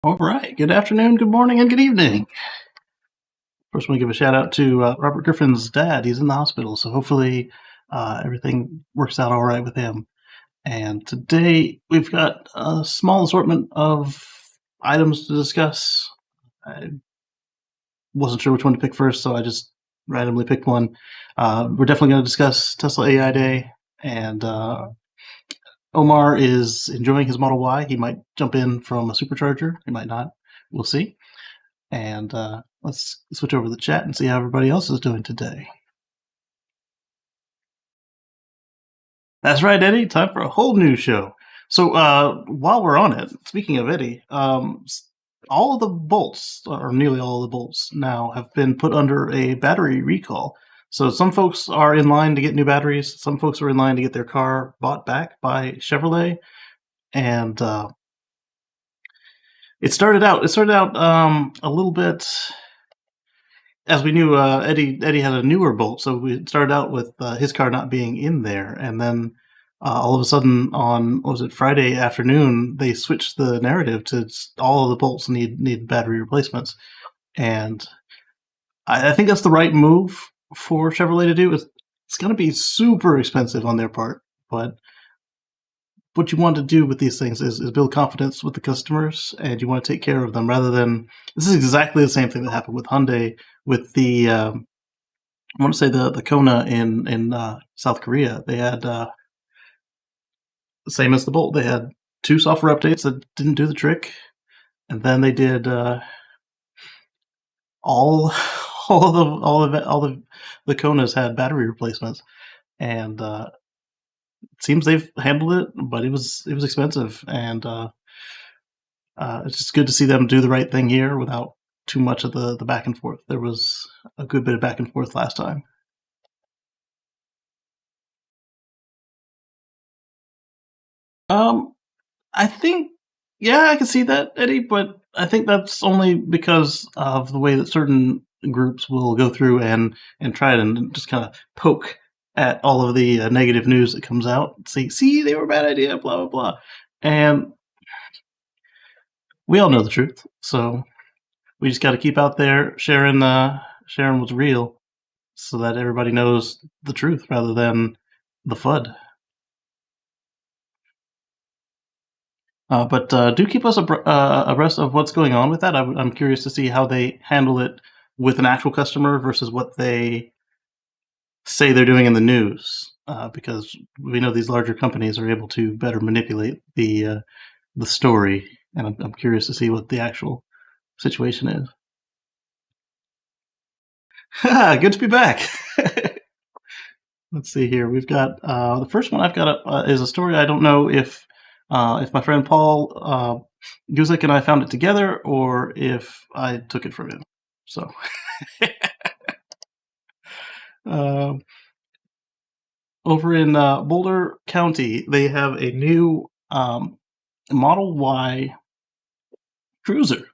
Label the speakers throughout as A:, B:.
A: All right. Good afternoon, good morning, and good evening. First, I want to give a shout out to Robert Griffin's dad. He's in the hospital, so hopefully everything works out all right with him. And today we've got a small assortment of items to discuss. I wasn't sure which one to pick first, so I just randomly picked one. We're definitely going to discuss Tesla AI Day, and Omar is enjoying his Model Y. He might jump in from a supercharger. He might not. We'll see. And let's switch over to the chat and see how everybody else is doing today. That's right, Eddie. Time for a whole new show. So while we're on it, speaking of Eddie, all of the bolts, or nearly all of the bolts now, have been put under a battery recall. So some folks are in line to get new batteries. Some folks are in line to get their car bought back by Chevrolet. And it started out a little bit, as we knew. Eddie had a newer Bolt, so we started out with his car not being in there, and then all of a sudden on, what was it, Friday afternoon, they switched the narrative to all of the Bolts need battery replacements, and I think that's the right move for Chevrolet to do. It's going to be super expensive on their part, but what you want to do with these things is build confidence with the customers, and you want to take care of them rather than. This is exactly the same thing that happened with Hyundai with the I want to say the Kona in South Korea. They had same as the Bolt. They had 2 software updates that didn't do the trick, and then they did all of the Konas had battery replacements, and it seems they've handled it, but it was expensive, and it's just good to see them do the right thing here without too much of the back and forth. There was a good bit of back and forth last time. I think, yeah, I can see that, Eddie, but I think that's only because of the way that certain groups will go through and try to just kind of poke at all of the negative news that comes out. See, they were a bad idea, blah, blah, blah. And we all know the truth, so we just got to keep out there sharing what's real so that everybody knows the truth rather than the FUD. But do keep us abreast of what's going on with that. I'm curious to see how they handle it with an actual customer versus what they say they're doing in the news, because we know these larger companies are able to better manipulate the story, and I'm curious to see what the actual situation is. Good to be back. Let's see here. We've got the first one I've got up is a story. I don't know if my friend Paul Guzik and I found it together or if I took it from him. So, over in Boulder County, they have a new Model Y cruiser,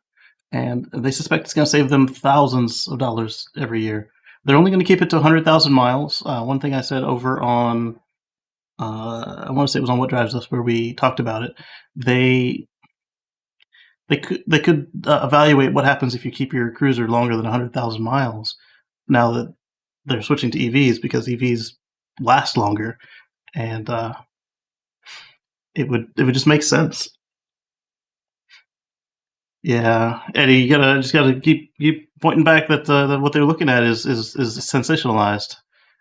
A: and they suspect it's going to save them thousands of dollars every year. They're only going to keep it to 100,000 miles. One thing I said over on, I want to say it was on What Drives Us, where we talked about it. They could evaluate what happens if you keep your cruiser longer than 100,000 miles. Now that they're switching to EVs, because EVs last longer, and it would just make sense. Yeah, Eddie, you gotta keep pointing back that what they're looking at is sensationalized,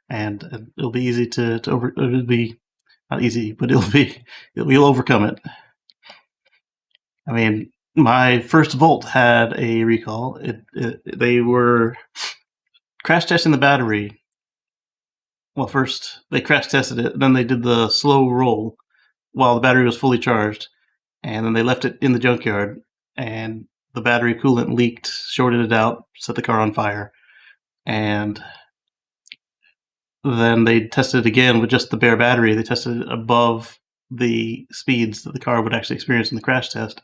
A: and it'll be easy to over. It'll be not easy, but you'll overcome it. I mean, my first Volt had a recall. They were crash testing the battery. Well, first they crash tested it, then they did the slow roll while the battery was fully charged, and then they left it in the junkyard, and the battery coolant leaked, shorted it out, set the car on fire, and then they tested it again with just the bare battery. They tested it above the speeds that the car would actually experience in the crash test,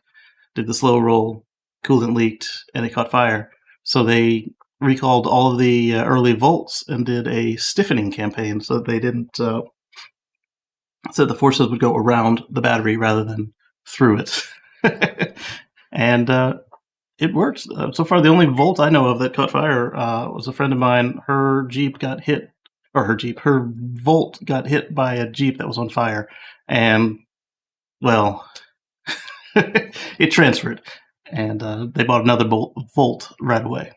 A: did the slow roll, coolant leaked, and it caught fire. So they recalled all of the early Volts and did a stiffening campaign so that they didn't, so the forces would go around the battery rather than through it. and it works. So far, the only Volt I know of that caught fire was a friend of mine. Her Jeep got hit, or her Volt got hit by a Jeep that was on fire, and well, it transferred, and they bought another Volt right away.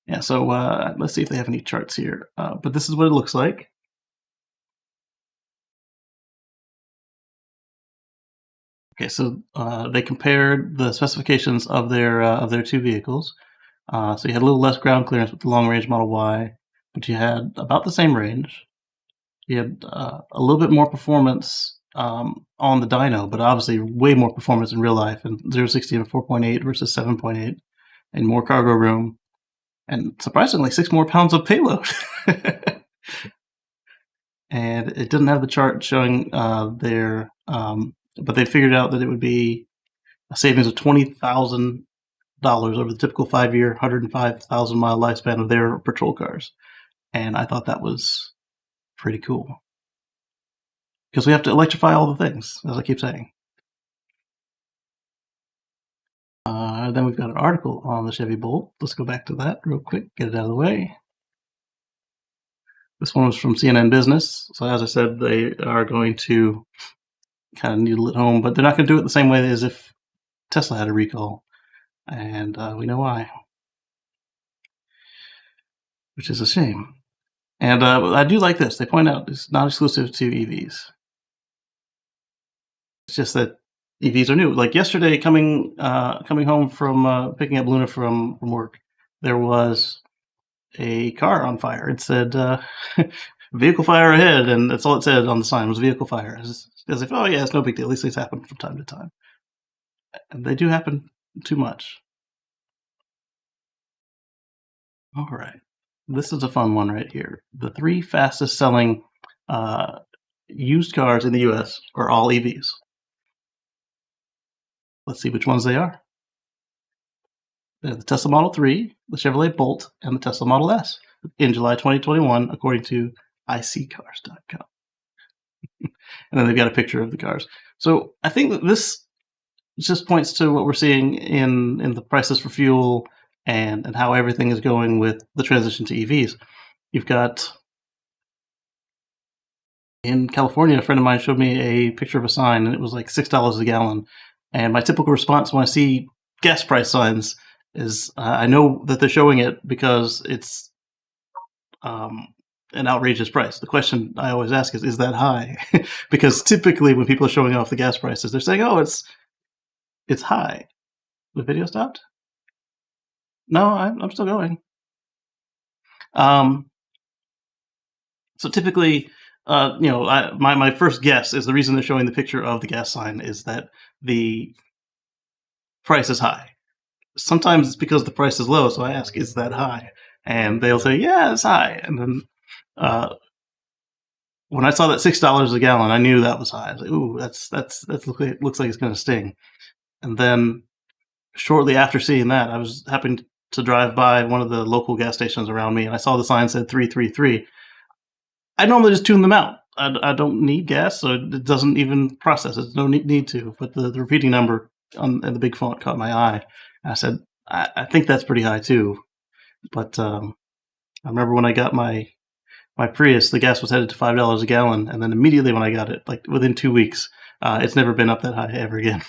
A: Yeah, so let's see if they have any charts here. But this is what it looks like. Okay, so they compared the specifications of their two vehicles. So you had a little less ground clearance with the long range Model Y, but you had about the same range. You had a little bit more performance on the dyno, but obviously way more performance in real life. And 0-60 and 4.8 versus 7.8, and more cargo room, and surprisingly 6 more pounds of payload. And it didn't have the chart showing but they figured out that it would be a savings of $20,000 over the typical 5-year, 105,000 mile lifespan of their patrol cars. And I thought that was pretty cool, because we have to electrify all the things, as I keep saying. Then we've got an article on the Chevy Bolt. Let's go back to that real quick, get it out of the way. This one was from CNN Business. So as I said, they are going to kind of needle it home, but they're not going to do it the same way as if Tesla had a recall. And we know why, which is a shame. And I do like this. They point out it's not exclusive to EVs. It's just that EVs are new. Like yesterday, coming home from picking up Luna from work, there was a car on fire. It said vehicle fire ahead, and that's all it said on the sign was vehicle fire. As if, oh yeah, it's no big deal. These things happen from time to time, and they do happen too much. All right, this is a fun one right here. The 3 fastest selling used cars in the U.S. are all EVs. Let's see which ones they are. The Tesla Model 3, the Chevrolet Bolt, and the Tesla Model S in July 2021, according to iSeeCars.com. And then they've got a picture of the cars. So I think that this just points to what we're seeing in the prices for fuel and how everything is going with the transition to EVs. You've got, in California, a friend of mine showed me a picture of a sign, and it was like $6 a gallon. And my typical response when I see gas price signs is I know that they're showing it because it's an outrageous price. The question I always ask is that high? Because typically when people are showing off the gas prices, they're saying, oh, it's high. The video stopped? No, I'm still going. So typically, my first guess is the reason they're showing the picture of the gas sign is that the price is high. Sometimes it's because the price is low, so I ask, is that high? And they'll say, yeah, it's high. And then when I saw that $6 a gallon, I knew that was high. I was like, ooh, that looks like it's going to sting. And then shortly after seeing that, I was happening to drive by one of the local gas stations around me, and I saw the sign said 333. I normally just tune them out. I don't need gas, so it doesn't even process it. No need to. But the repeating number in the big font caught my eye. And I said, I think that's pretty high too. But I remember when I got my Prius, the gas was headed to $5 a gallon, and then immediately when I got it, like within 2 weeks, it's never been up that high ever again.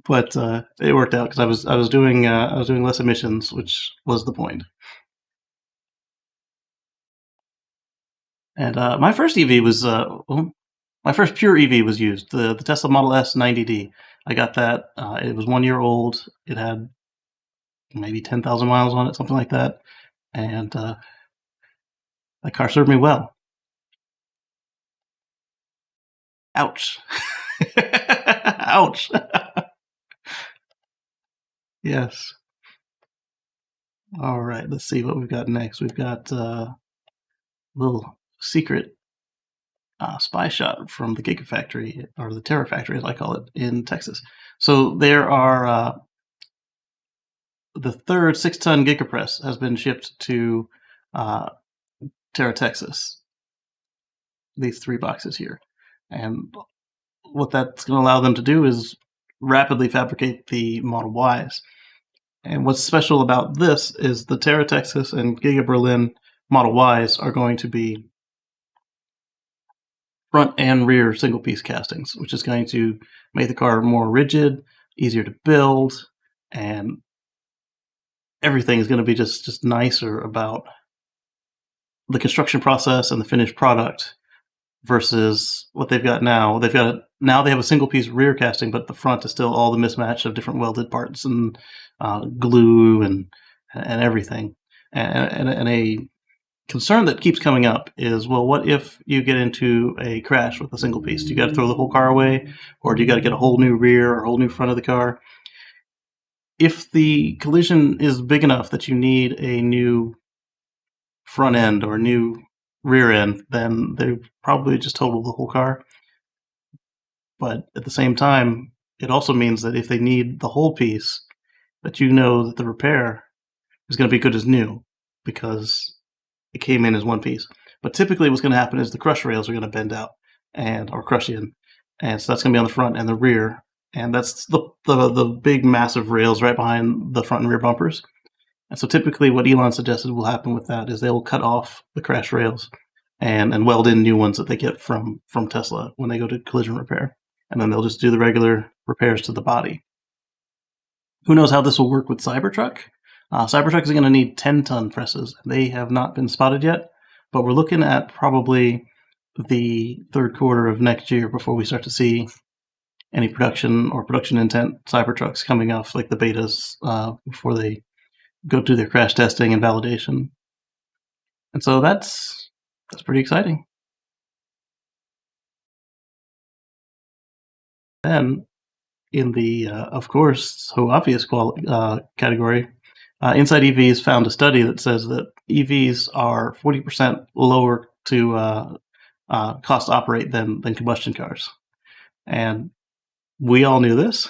A: But it worked out because I was doing less emissions, which was the point. And my first EV was my first pure EV was used, the Tesla Model S 90D. I got that. It was 1 year old. It had maybe 10,000 miles on it, something like that. And that car served me well. Ouch. Ouch. Yes. All right, let's see what we've got next. We've got a little secret spy shot from the Gigafactory, or the Terrafactory as I call it, in Texas. So there are the third 6-ton Gigapress has been shipped to Terra, Texas. These 3 boxes here. And what that's going to allow them to do is rapidly fabricate the Model Ys. And what's special about this is the Terra Texas and Giga Berlin Model Ys are going to be front and rear single-piece castings, which is going to make the car more rigid, easier to build, and everything is going to be just nicer about the construction process and the finished product versus what they've got now. They have a single-piece rear casting, but the front is still all the mismatch of different welded parts and glue and everything. And a concern that keeps coming up is, well, what if you get into a crash with a single piece? Do you got to throw the whole car away, or do you got to get a whole new rear or a whole new front of the car? If the collision is big enough that you need a new front end or a new rear end, then they probably just total the whole car. But at the same time, it also means that if they need the whole piece, that you know that the repair is going to be good as new because it came in as one piece. But typically what's going to happen is the crush rails are going to bend out or crush in. And so that's going to be on the front and the rear. And that's the big, massive rails right behind the front and rear bumpers. And so typically what Elon suggested will happen with that is they will cut off the crash rails and weld in new ones that they get from Tesla when they go to collision repair. And then they'll just do the regular repairs to the body. Who knows how this will work with Cybertruck? Cybertruck is going to need 10-ton presses. They have not been spotted yet, but we're looking at probably the third quarter of next year before we start to see any production or production intent Cybertrucks coming off like the betas before they go through their crash testing and validation. And so that's pretty exciting. Then in the, of course, so obvious category, Inside EVs found a study that says that EVs are 40% lower to cost to operate than combustion cars. And we all knew this.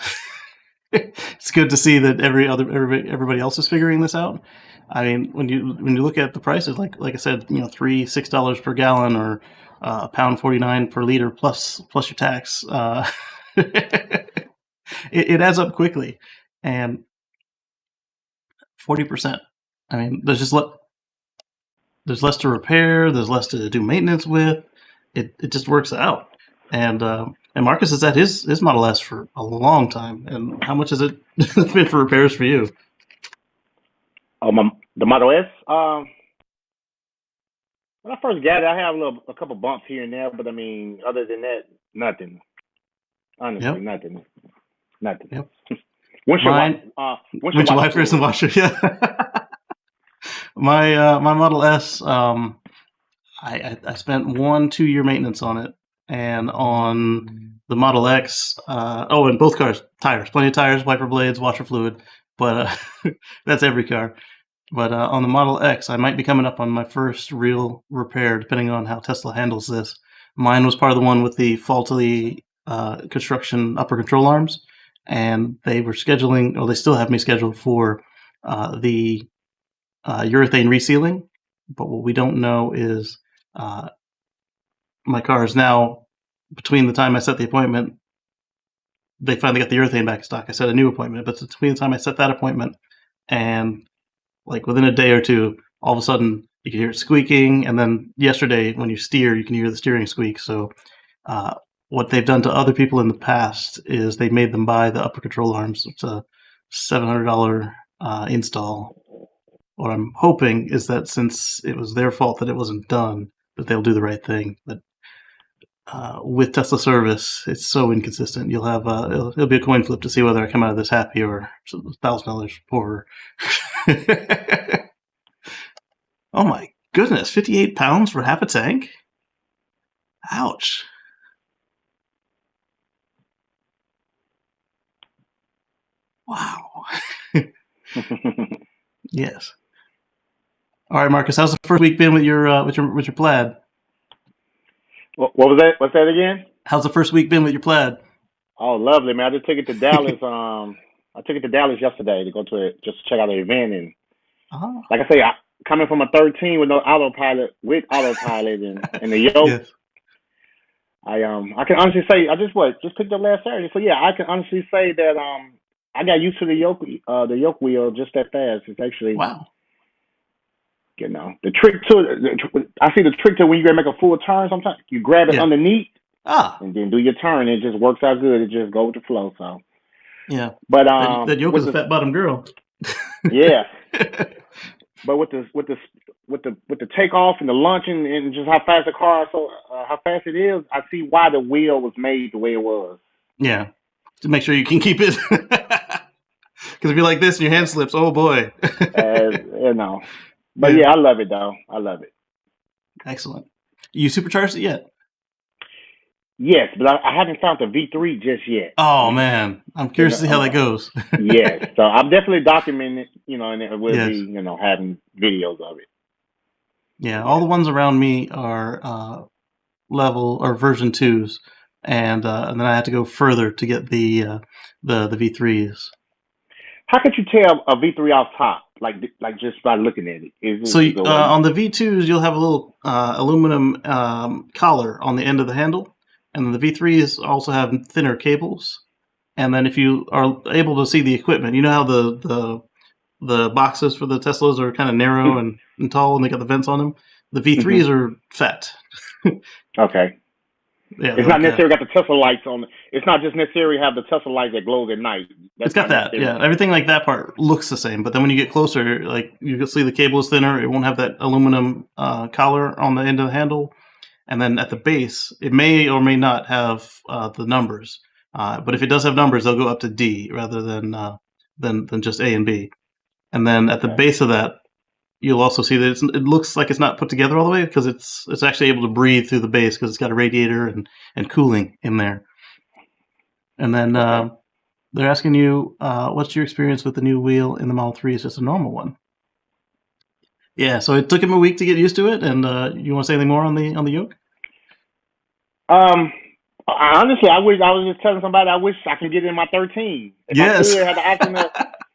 A: It's good to see that everybody else is figuring this out. I mean, when you look at the prices, like I said, $6 per gallon or £1.49 per liter plus your tax, it adds up quickly. And 40%. I mean, there's less to repair. There's less to do maintenance with. It just works out. And Marcus has had his Model S for a long time. And how much has it been for repairs for you?
B: Oh, the Model S. When I first got it, I had a couple bumps here and there, but I mean, other than that, nothing. Honestly, nothing.
A: Yep.
B: Windshield
A: wipers and washer. Yeah. My Model S. I spent 1-2 year maintenance on it, and on the Model X. And both cars, tires, plenty of tires, wiper blades, washer fluid, but that's every car. But on the Model X, I might be coming up on my first real repair, depending on how Tesla handles this. Mine was part of the one with the faulty construction upper control arms, and they were scheduling, or they still have me scheduled for the urethane resealing. But what we don't know is my car is now, between the time I set the appointment, they finally got the urethane back in stock. I set a new appointment, but between the time I set that appointment and like within a day or two, all of a sudden you can hear it squeaking. And then yesterday when you steer, you can hear the steering squeak. So what they've done to other people in the past is they made them buy the upper control arms. It's a $700 install. What I'm hoping is that since it was their fault that it wasn't done, that they'll do the right thing. But with Tesla service, it's so inconsistent. You'll have it'll be a coin flip to see whether I come out of this happy or $1,000 poorer. Oh my goodness, 58 pounds for half a tank? Ouch. Wow. Yes. All right, Marcus, how's the first week been with your Plaid?
B: What was that? What's that again?
A: How's the first week been with your Plaid?
B: Oh, lovely, man. I just took it to Dallas. I took it to Dallas yesterday to go to it, just to check out the event. And like I say, coming from a 13 with autopilot and the yoke, yes. I can honestly say I just picked up last Saturday. So yeah, I can honestly say that I got used to the yoke wheel just that fast. It's actually,
A: Wow.
B: the trick to it. I see the trick to when you gotta make a full turn. Sometimes you grab it
A: Yeah.
B: underneath
A: Ah.
B: and then do your turn. It just works out good. It just goes with the flow. So
A: Yeah.
B: but
A: That yoke is a fat bottom girl.
B: yeah. But with the takeoff and the launch and just how fast the car, so how fast it is, I see why the wheel was made the way it was.
A: Yeah, to make sure you can keep it. Because if you're like this and your hand slips, oh boy.
B: But yeah, I love it though. I love it.
A: Excellent. You supercharged it yet?
B: Yes, but I haven't found the V3 just yet.
A: Oh man, I'm curious to see how that goes.
B: Yes, so I'm definitely documenting it, and it will
A: Yes.
B: be, having videos of it.
A: Yeah, all the ones around me are level or version 2s, and then I had to go further to get the V3s.
B: How could you tell a V3 off top, like just by looking at it?
A: So on the V2s, you'll have a little aluminum collar on the end of the handle, and the V3s also have thinner cables. And then if you are able to see the equipment, you know how the boxes for the Teslas are kind of narrow and tall, and they got the vents on them. The V3s are fat.
B: Okay.
A: Yeah,
B: it's not necessarily got the Tesla lights on. It's not just necessarily have the Tesla lights that glows at night.
A: It's got that. Yeah, everything like that part looks the same, but then when you get closer, like you can see the cable is thinner. It won't have that aluminum collar on the end of the handle, and then at the base, it may or may not have the numbers. But if it does have numbers, they'll go up to D rather than just A and B. And then at the base of that, you'll also see that it looks like it's not put together all the way because it's actually able to breathe through the base because it's got a radiator and cooling in there. And then they're asking you, what's your experience with the new wheel in the Model 3? It's just a normal one. Yeah, so it took him a week to get used to it. And you want to say anything more on the yoke?
B: Honestly, I was just telling somebody I wish I could get it in my 13. If I could have the option to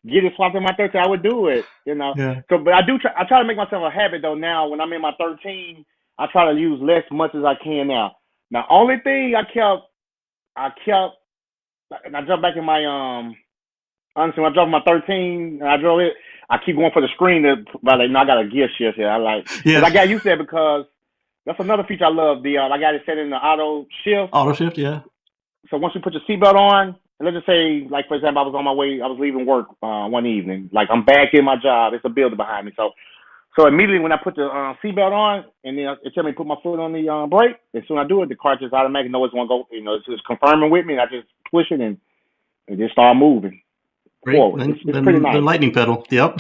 B: get it swapped in my 13, I would do it.
A: Yeah.
B: So, but I try to make myself a habit though. Now, when I'm in my 13, I try to use less much as I can now. Now, only thing I kept, and I jumped back in my honestly, when I drove my 13 and I drove it, I keep going for the screen I got a gear shift here. I got used to it because that's another feature I love. I got it set in the auto shift.
A: Auto shift, yeah.
B: So once you put your seatbelt on, and let's just say, like for example, I was on my way, I was leaving work one evening. Like I'm back in my job. It's a building behind me. So immediately when I put the seatbelt on, and then it tell me to put my foot on the brake. As soon as I do it, the car just automatically knows it's going to go. It's just confirming with me, and I just push it and it just start moving forward. It's pretty nice.
A: The lightning pedal. Yep.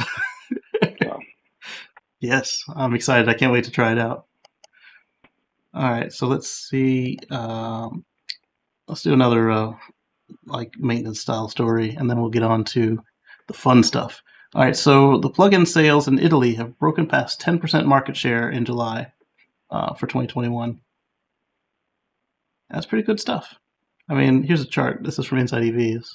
A: Yes, I'm excited. I can't wait to try it out. All right, so let's see. Let's do another like maintenance style story, and then we'll get on to the fun stuff. All right, so the plug-in sales in Italy have broken past 10% market share in July for 2021. That's pretty good stuff. I mean, here's a chart. This is from Inside EVs.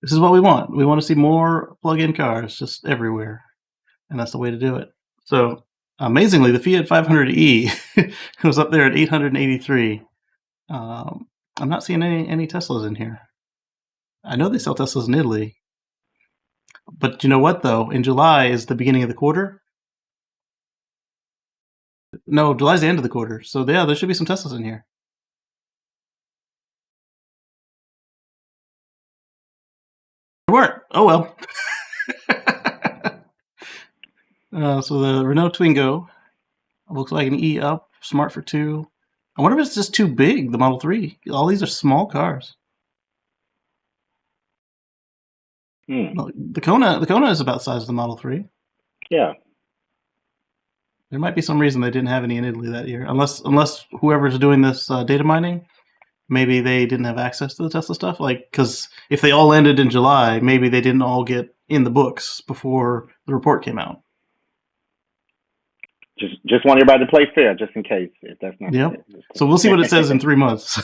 A: This is what we want. We want to see more plug-in cars just everywhere, and that's the way to do it. So amazingly, the Fiat 500e was up there at 883. I'm not seeing any Teslas in here. I know they sell Teslas in Italy. But you know what, though? In July is the beginning of the quarter. No, July's the end of the quarter. So yeah, there should be some Teslas in here. There weren't. Oh well. So the Renault Twingo, Volkswagen E-Up, Smart for 2. I wonder if it's just too big, the Model 3. All these are small cars. The Kona is about the size of the Model 3.
B: Yeah.
A: There might be some reason they didn't have any in Italy that year. Unless whoever's doing this data mining, maybe they didn't have access to the Tesla stuff. Because if they all landed in July, maybe they didn't all get in the books before the report came out.
B: Just want everybody to play fair, just in case. If that's not.
A: Yep. So we'll see what it says in 3 months.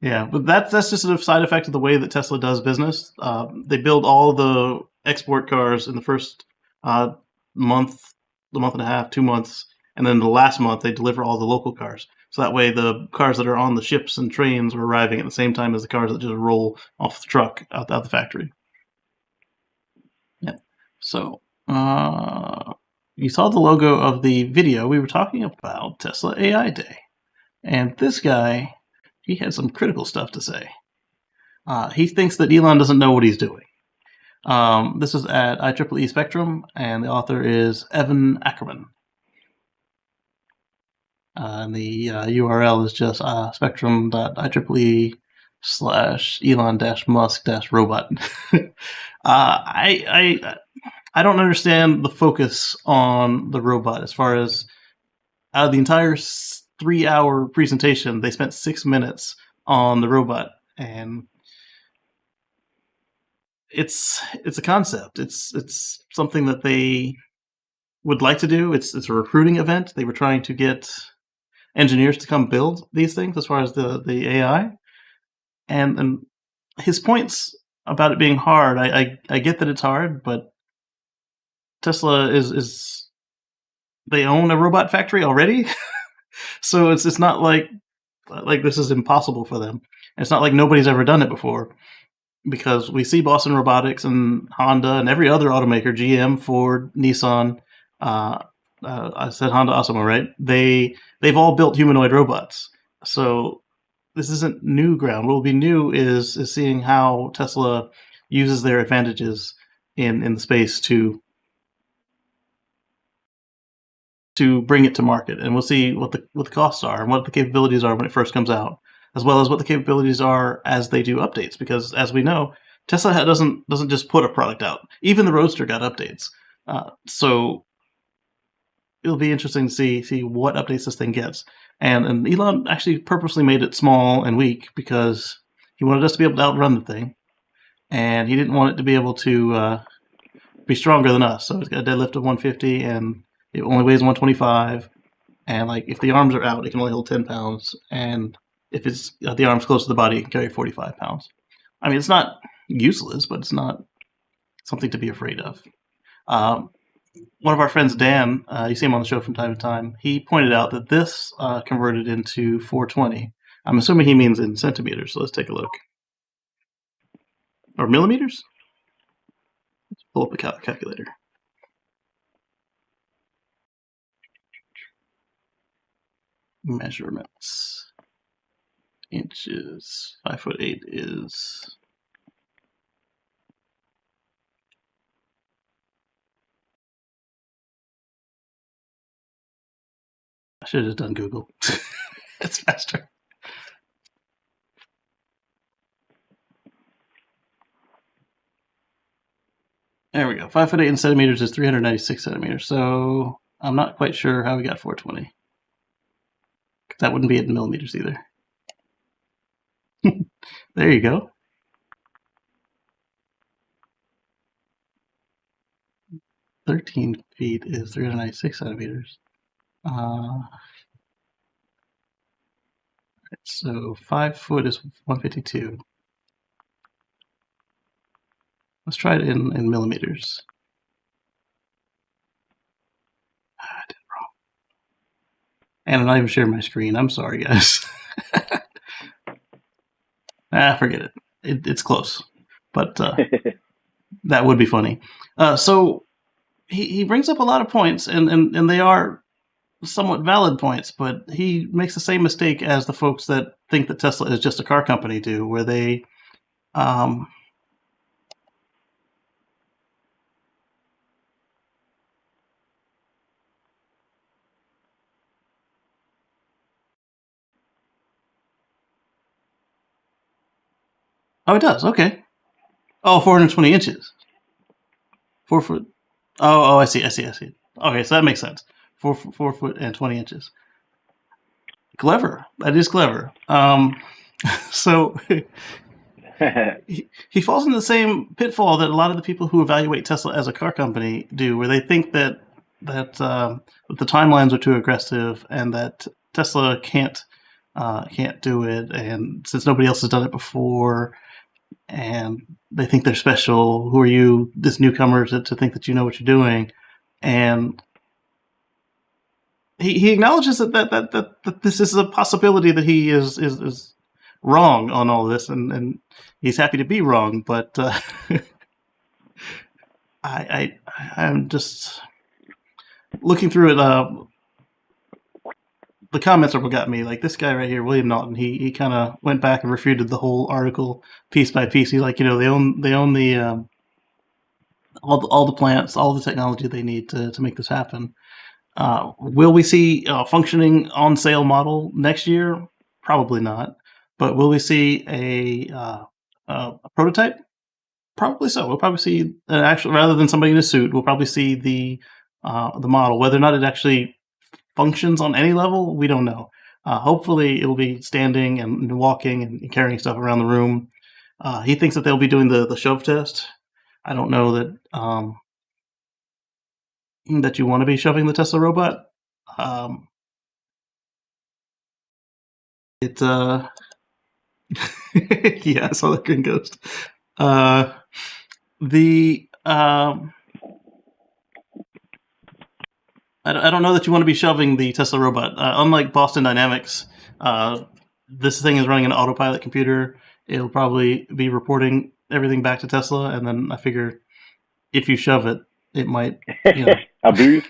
A: Yeah, but that's just a side effect of the way that Tesla does business. They build all the export cars in the first month and a half, 2 months, and then the last month they deliver all the local cars. So that way, the cars that are on the ships and trains are arriving at the same time as the cars that just roll off the truck out the factory. Yeah. So, you saw the logo of the video. We were talking about Tesla AI Day, and this guy, he had some critical stuff to say. He thinks that Elon doesn't know what he's doing. This is at IEEE Spectrum, and the author is Evan Ackerman. And the URL is just spectrum.IEEE/Elon-Musk-robot. I don't understand the focus on the robot as far as out of the entire 3-hour presentation, they spent 6 minutes on the robot, and it's a concept. It's something that they would like to do. It's a recruiting event. They were trying to get engineers to come build these things as far as the AI, and his points about it being hard. I get that it's hard, but Tesla is they own a robot factory already, so it's not like this is impossible for them. It's not like nobody's ever done it before, because we see Boston Robotics and Honda and every other automaker, GM, Ford, Nissan. I said Honda Asimo, right? They've all built humanoid robots. So this isn't new ground. What will be new is seeing how Tesla uses their advantages in the space to bring it to market, and we'll see what the costs are and what the capabilities are when it first comes out, as well as what the capabilities are as they do updates. Because as we know, Tesla doesn't just put a product out. Even the Roadster got updates. So it'll be interesting to see what updates this thing gets. And Elon actually purposely made it small and weak because he wanted us to be able to outrun the thing, and he didn't want it to be able to be stronger than us. So it's got a deadlift of 150, and it only weighs 125. And like if the arms are out, it can only hold 10 pounds, and if it's the arms close to the body, it can carry 45 pounds. I mean, it's not useless, but it's not something to be afraid of. One of our friends, Dan, you see him on the show from time to time, he pointed out that this converted into 420. I'm assuming he means in centimeters, so let's take a look. Or millimeters? Let's pull up the calculator. Measurements. Inches. 5'8" is... I should have done Google. It's faster. There we go. 5'8" in centimeters is 396 centimeters. So I'm not quite sure how we got 420. That wouldn't be in millimeters either. There you go. 13 feet is 396 centimeters. So 5 foot is 152. Let's try it in millimeters. I did it wrong. And I'm not even sharing my screen. I'm sorry, guys. Forget it. It's close. But that would be funny. So he brings up a lot of points, and they are somewhat valid points, but he makes the same mistake as the folks that think that Tesla is just a car company do, where they oh, it does. Okay. Oh, 420 inches. 4 foot. Oh, I see. Okay, so that makes sense. 4 foot and 20 inches. Clever. That is clever. So he falls into the same pitfall that a lot of the people who evaluate Tesla as a car company do, where they think that the timelines are too aggressive and that Tesla can't do it, and since nobody else has done it before, and they think they're special. Who are you, this newcomer, to think that you know what you're doing? And he acknowledges that this is a possibility, that he is wrong on all this, and he's happy to be wrong. But I'm just looking through it. The comments are what got me. Like this guy right here, William Naughton. He kind of went back and refuted the whole article piece by piece. He's like, they own the all the plants, all the technology they need to make this happen. Will we see a functioning on sale model next year? Probably not. But will we see a prototype? Probably so. We'll probably see an actual, rather than somebody in a suit. We'll probably see the model. Whether or not it actually functions on any level, we don't know. Hopefully, it'll be standing and walking and carrying stuff around the room. He thinks that they'll be doing the shove test. I don't know that you want to be shoving the Tesla robot. It's yeah, I saw that green ghost. The I don't know that you want to be shoving the Tesla robot. Unlike Boston Dynamics, this thing is running an autopilot computer. It'll probably be reporting everything back to Tesla, and then I figure if you shove it, it might,
B: abuse.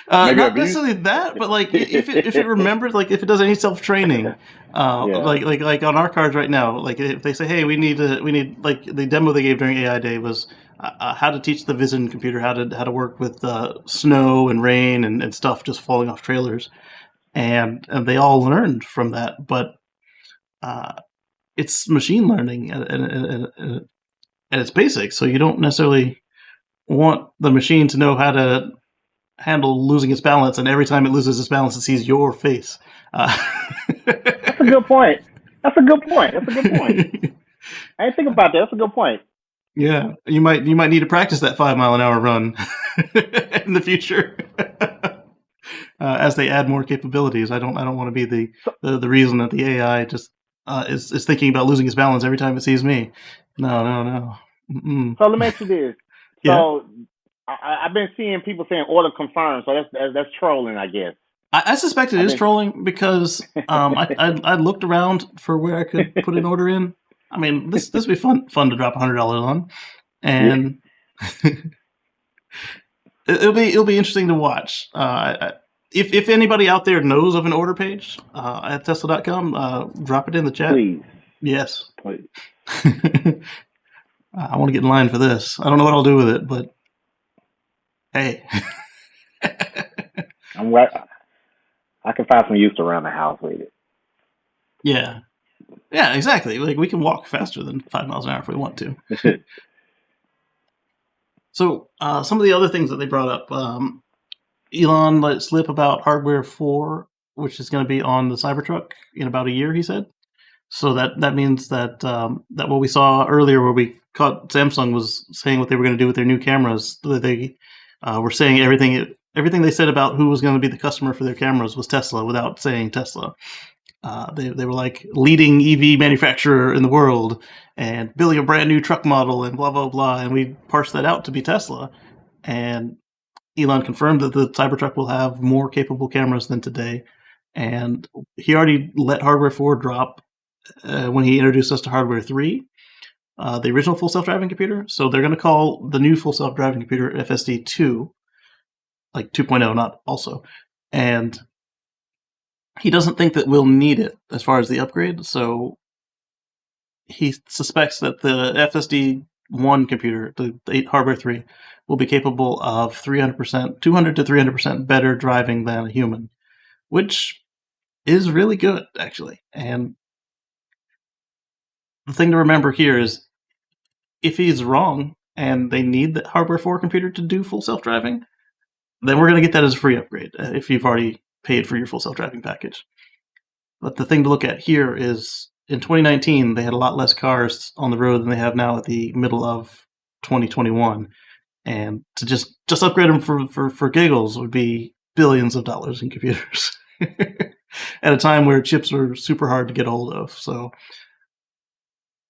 A: Not necessarily that, but like if it remembers, like if it does any self training, like on our cards right now, like if they say, hey, we need like the demo they gave during AI Day was how to teach the Vision computer how to work with snow and rain and stuff just falling off trailers, and they all learned from that, but it's machine learning at its basics, so you don't necessarily want the machine to know how to handle losing its balance, and every time it loses its balance, it sees your face.
B: That's a good point. I didn't think about that. That's a good point.
A: Yeah, you might need to practice that 5 mile an hour run in the future as they add more capabilities. I don't want to be the reason that the AI just is thinking about losing its balance every time it sees me. No. Mm-mm.
B: So let me ask you this.
A: Yeah.
B: So I've been seeing people saying order confirmed. So that's trolling, I guess.
A: I suspect it is trolling because I looked around for where I could put an order in. I mean, this would be fun to drop $100 on, and it'll be interesting to watch. If anybody out there knows of an order page at Tesla.com, drop it in the chat.
B: Please.
A: Yes.
B: Please.
A: I want to get in line for this. I don't know what I'll do with it, but hey.
B: I can find some use around the house with it.
A: Yeah, exactly. Like we can walk faster than 5 miles an hour if we want to. So some of the other things that they brought up, Elon let slip about Hardware 4, which is going to be on the Cybertruck in about a year, he said. So that means that that what we saw earlier, where we caught Samsung was saying what they were going to do with their new cameras, that they were saying everything they said about who was going to be the customer for their cameras was Tesla, without saying Tesla. They were like leading EV manufacturer in the world and building a brand new truck model and blah blah blah, and we parsed that out to be Tesla. And Elon confirmed that the Cybertruck will have more capable cameras than today, and he already let Hardware 4 drop when he introduced us to Hardware 3, the original full self-driving computer. So they're going to call the new full self-driving computer FSD 2, like 2.0, not also. And he doesn't think that we'll need it as far as the upgrade, so he suspects that the FSD 1 computer, the Hardware 3, will be capable of 200% to 300% better driving than a human, which is really good, actually. And the thing to remember here is, if he's wrong and they need the Hardware 4 computer to do full self-driving, then we're going to get that as a free upgrade if you've already paid for your full self-driving package. But the thing to look at here is, in 2019, they had a lot less cars on the road than they have now at the middle of 2021. And to just upgrade them for giggles would be billions of dollars in computers at a time where chips are super hard to get a hold of. So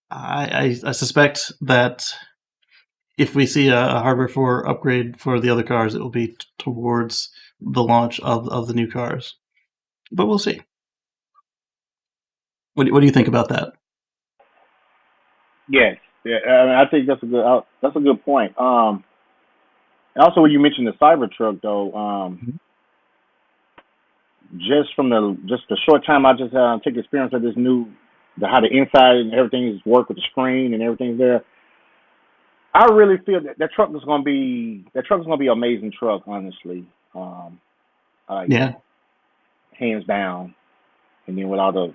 A: I suspect that if we see a hardware 4 upgrade for the other cars, it will be towards the launch of the new cars. But we'll see. What do you think about that?
B: Yes, yeah, I think that's a good point. And also when you mentioned the Cybertruck though,
A: Mhm.
B: just from the short time I just took experience of this new, how the inside and everything is work with the screen and everything's there. I really feel that truck is gonna be an amazing truck, honestly. Like
A: Yeah,
B: hands down. And then with all the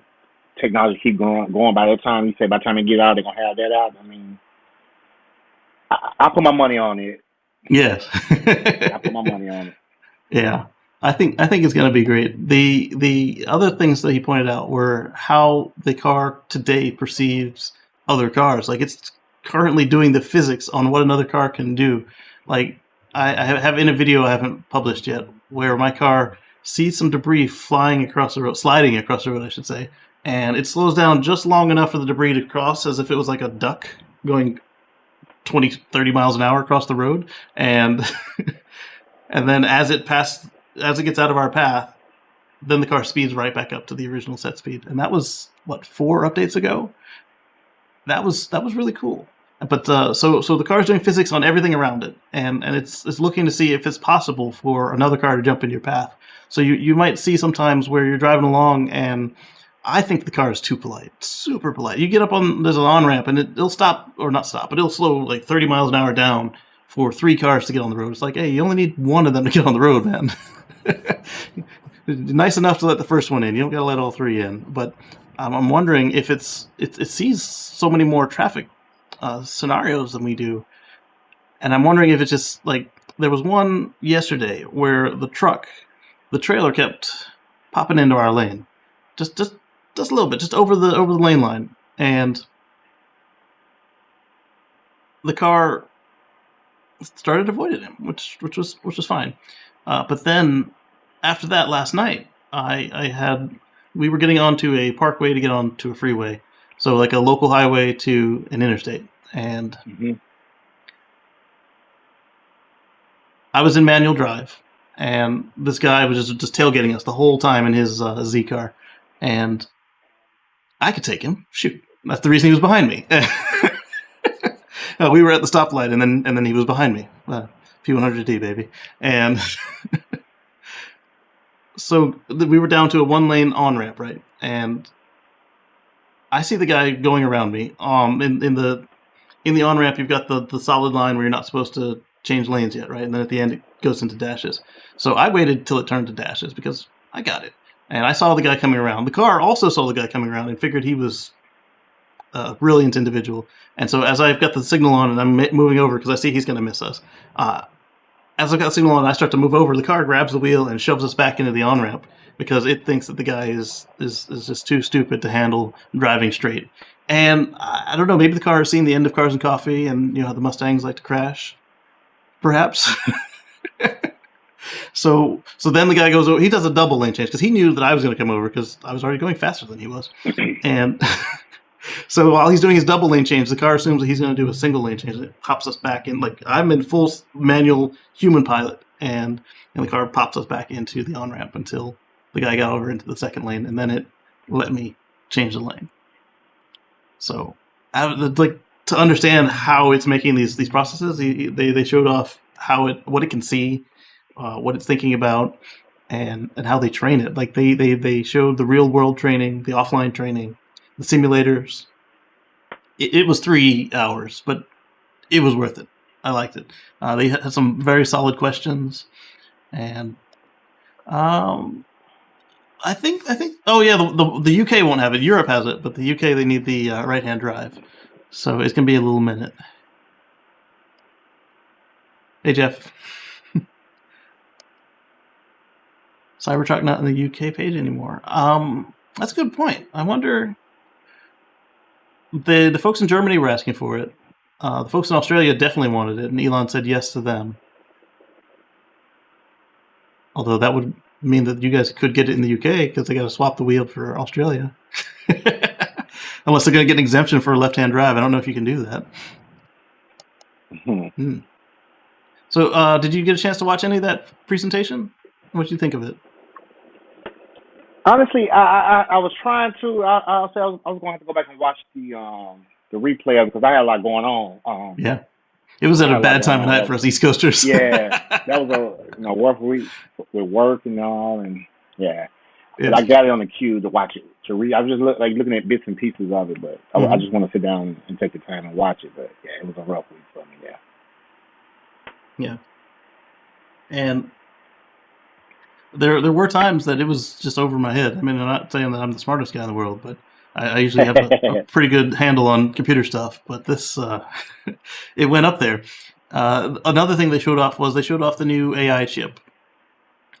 B: technology keep going by that time, you say by the time they get out, they're gonna have that out. I mean, I put my money on it.
A: yes.
B: I put my money on it.
A: Yeah, I think it's going to be great. The other things that he pointed out were how the car today perceives other cars. Like it's currently doing the physics on what another car can do. Like I have in a video I haven't published yet where my car sees some debris flying across the road, sliding across the road, I should say, and it slows down just long enough for the debris to cross as if it was like a duck going 20, 30 miles an hour across the road, and and then as it gets out of our path, then the car speeds right back up to the original set speed. And that was what, 4 updates ago. That was really cool. But so the car's doing physics on everything around it, and it's looking to see if it's possible for another car to jump into your path. So you might see sometimes where you're driving along, and I think the car is too polite, super polite. You get up on there's an on ramp, and it'll stop or not stop, but it'll slow like 30 miles an hour down for 3 cars to get on the road. It's like, hey, you only need one of them to get on the road, man. Nice enough to let the first one in. You don't got to let all 3 in. But I'm wondering if it sees so many more traffic scenarios than we do, and I'm wondering if it's just like there was one yesterday where the trailer kept popping into our lane, just a little bit, just over the lane line, and the car started avoiding him, which was fine. But then after that last night, we were getting onto a parkway to get onto a freeway, so like a local highway to an interstate, and
B: Mm-hmm.
A: I was in manual drive, and this guy was just tailgating us the whole time in his Z car, and I could take him. Shoot, that's the reason he was behind me. We were at the stoplight, and then he was behind me. Few 100D, baby, and so we were down to a 1-lane on ramp, right? And I see the guy going around me. In the on ramp, you've got the solid line where you're not supposed to change lanes yet, right? And then at the end, it goes into dashes. So I waited till it turned to dashes because I got it, and I saw the guy coming around. The car also saw the guy coming around and figured he was a brilliant individual. And so as I've got the signal on and I'm moving over because I see he's going to miss us, as I've got the signal on, I start to move over. The car grabs the wheel and shoves us back into the on ramp because it thinks that the guy is just too stupid to handle driving straight. And I don't know, maybe the car has seen the end of Cars and Coffee, and you know how the Mustangs like to crash, perhaps. So then the guy goes over. He does a double lane change because he knew that I was going to come over because I was already going faster than he was. And so while he's doing his double lane change, the car assumes that he's going to do a single lane change. It pops us back in. Like I'm in full manual human pilot, and the car pops us back into the on ramp until the guy got over into the second lane, and then it let me change the lane. So I would like to understand how it's making these processes. They showed off what it can see, what it's thinking about, and how they train it. Like they showed the real world training, the offline training, the simulators. It was 3 hours, but it was worth it. I liked it. They had some very solid questions, and I think. Oh yeah, the UK won't have it. Europe has it, but the UK they need the right hand drive, so it's gonna be a little minute. Hey Jeff, Cybertruck not in the UK page anymore. That's a good point. I wonder. The folks in Germany were asking for it. The folks in Australia definitely wanted it, and Elon said yes to them. Although that would mean that you guys could get it in the UK because they got to swap the wheel for Australia. Unless they're going to get an exemption for a left-hand drive. I don't know if you can do that. Hmm. So, did you get a chance to watch any of that presentation? What did you think of it?
B: Honestly, I was trying to. I'll say I was going to have to go back and watch the replay of it because I had a lot going on.
A: Yeah, it was
B: I
A: at a
B: had a lot
A: bad
B: going
A: time of
B: on.
A: night for us East Coasters.
B: Yeah, that was a rough week with work and all, and yeah. But I
A: Yes.
B: got it on the queue to watch it to read. I was just looking at bits and pieces of it, but I
A: Hmm.
B: just want to sit down and take the time and watch it. But yeah, it was a rough week for me. Yeah.
A: Yeah, and there were times that it was just over my head. I mean, I'm not saying that I'm the smartest guy in the world, but I usually have a pretty good handle on computer stuff. But this, it went up there. Another thing they showed off was they showed off the new AI chip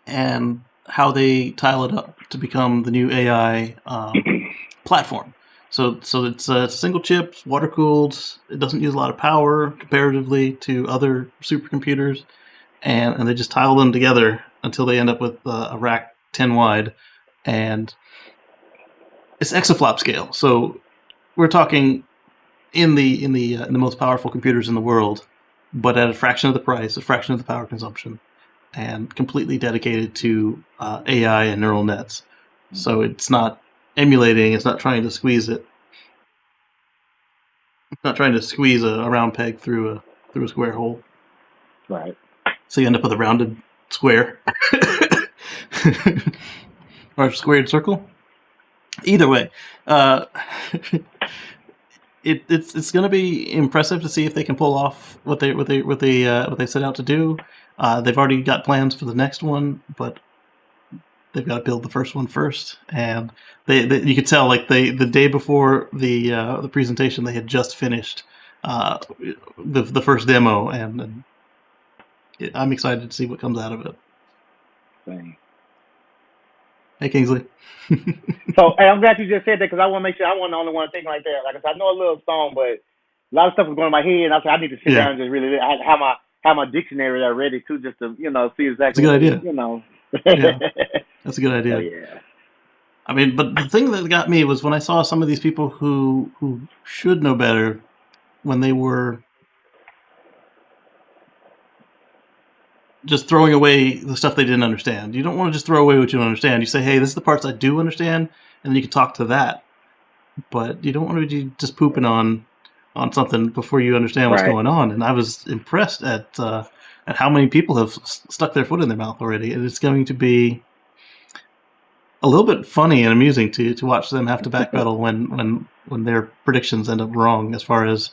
A: and how they tile it up to become the new AI platform. So it's a single chip, water cooled. It doesn't use a lot of power comparatively to other supercomputers, and they just tile them together until they end up with a rack 10 wide, and it's exaflop scale. So we're talking in the most powerful computers in the world, but at a fraction of the price, a fraction of the power consumption, and completely dedicated to AI and neural nets. So it's not emulating. It's not trying to squeeze it. It's not trying to squeeze a round peg through a square hole.
B: Right.
A: So you end up with a rounded square or a squared circle. Either way, uh, it's going to be impressive to see if they can pull off what they set out to do. They've already got plans for the next one, but they've got to build the first one first. And you could tell like the day before the presentation they had just finished the first demo, and I'm excited to see what comes out of it.
B: Same.
A: Hey Kingsley.
B: So hey, I'm glad you just said that because I want to make sure I wasn't the only one thinking like that. Like I said, I know a little song, but a lot of stuff was going in my head, and I said I need to sit
A: Yeah,
B: down and just really have my dictionary there ready too, just to see
A: it's a
B: exactly
A: good
B: what
A: idea. Yeah, that's a good
B: So
A: idea.
B: yeah.
A: I mean, but the thing that got me was when I saw some of these people who should know better when they were just throwing away the stuff they didn't understand. You don't want to just throw away what you don't understand. You say, hey, this is the parts I do understand, and then you can talk to that. But you don't want to be just pooping on something before you understand what's
B: Right.
A: going on. And I was impressed at how many people have stuck their foot in their mouth already. And it's going to be a little bit funny and amusing to watch them have to backpedal when their predictions end up wrong. As far as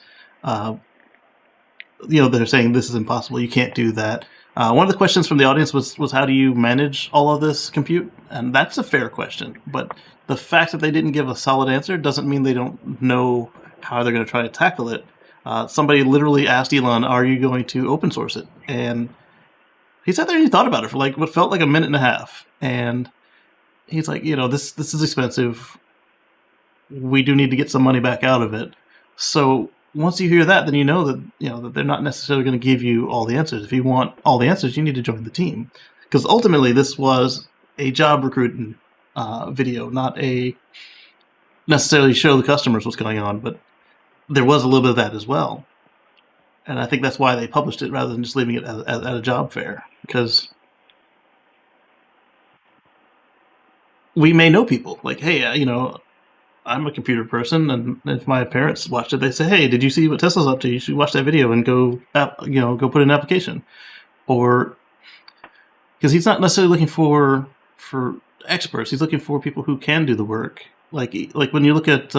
A: they're saying this is impossible. You can't do that. One of the questions from the audience was how do you manage all of this compute? And that's a fair question. But the fact that they didn't give a solid answer doesn't mean they don't know how they're going to try to tackle it. Somebody literally asked Elon, "Are you going to open source it?" And he sat there and he thought about it for like what felt like a minute and a half. And he's like, this is expensive. We do need to get some money back out of it. So once you hear that, then you know that they're not necessarily going to give you all the answers. If you want all the answers, you need to join the team, because ultimately this was a job recruiting video, not a necessarily show the customers what's going on, but there was a little bit of that as well. And I think that's why they published it rather than just leaving it at a job fair, because we may know people like, hey, I'm a computer person, and if my parents watched it, they say, "Hey, did you see what Tesla's up to? You should watch that video and go put in an application." Or because he's not necessarily looking for experts, he's looking for people who can do the work. Like when you look at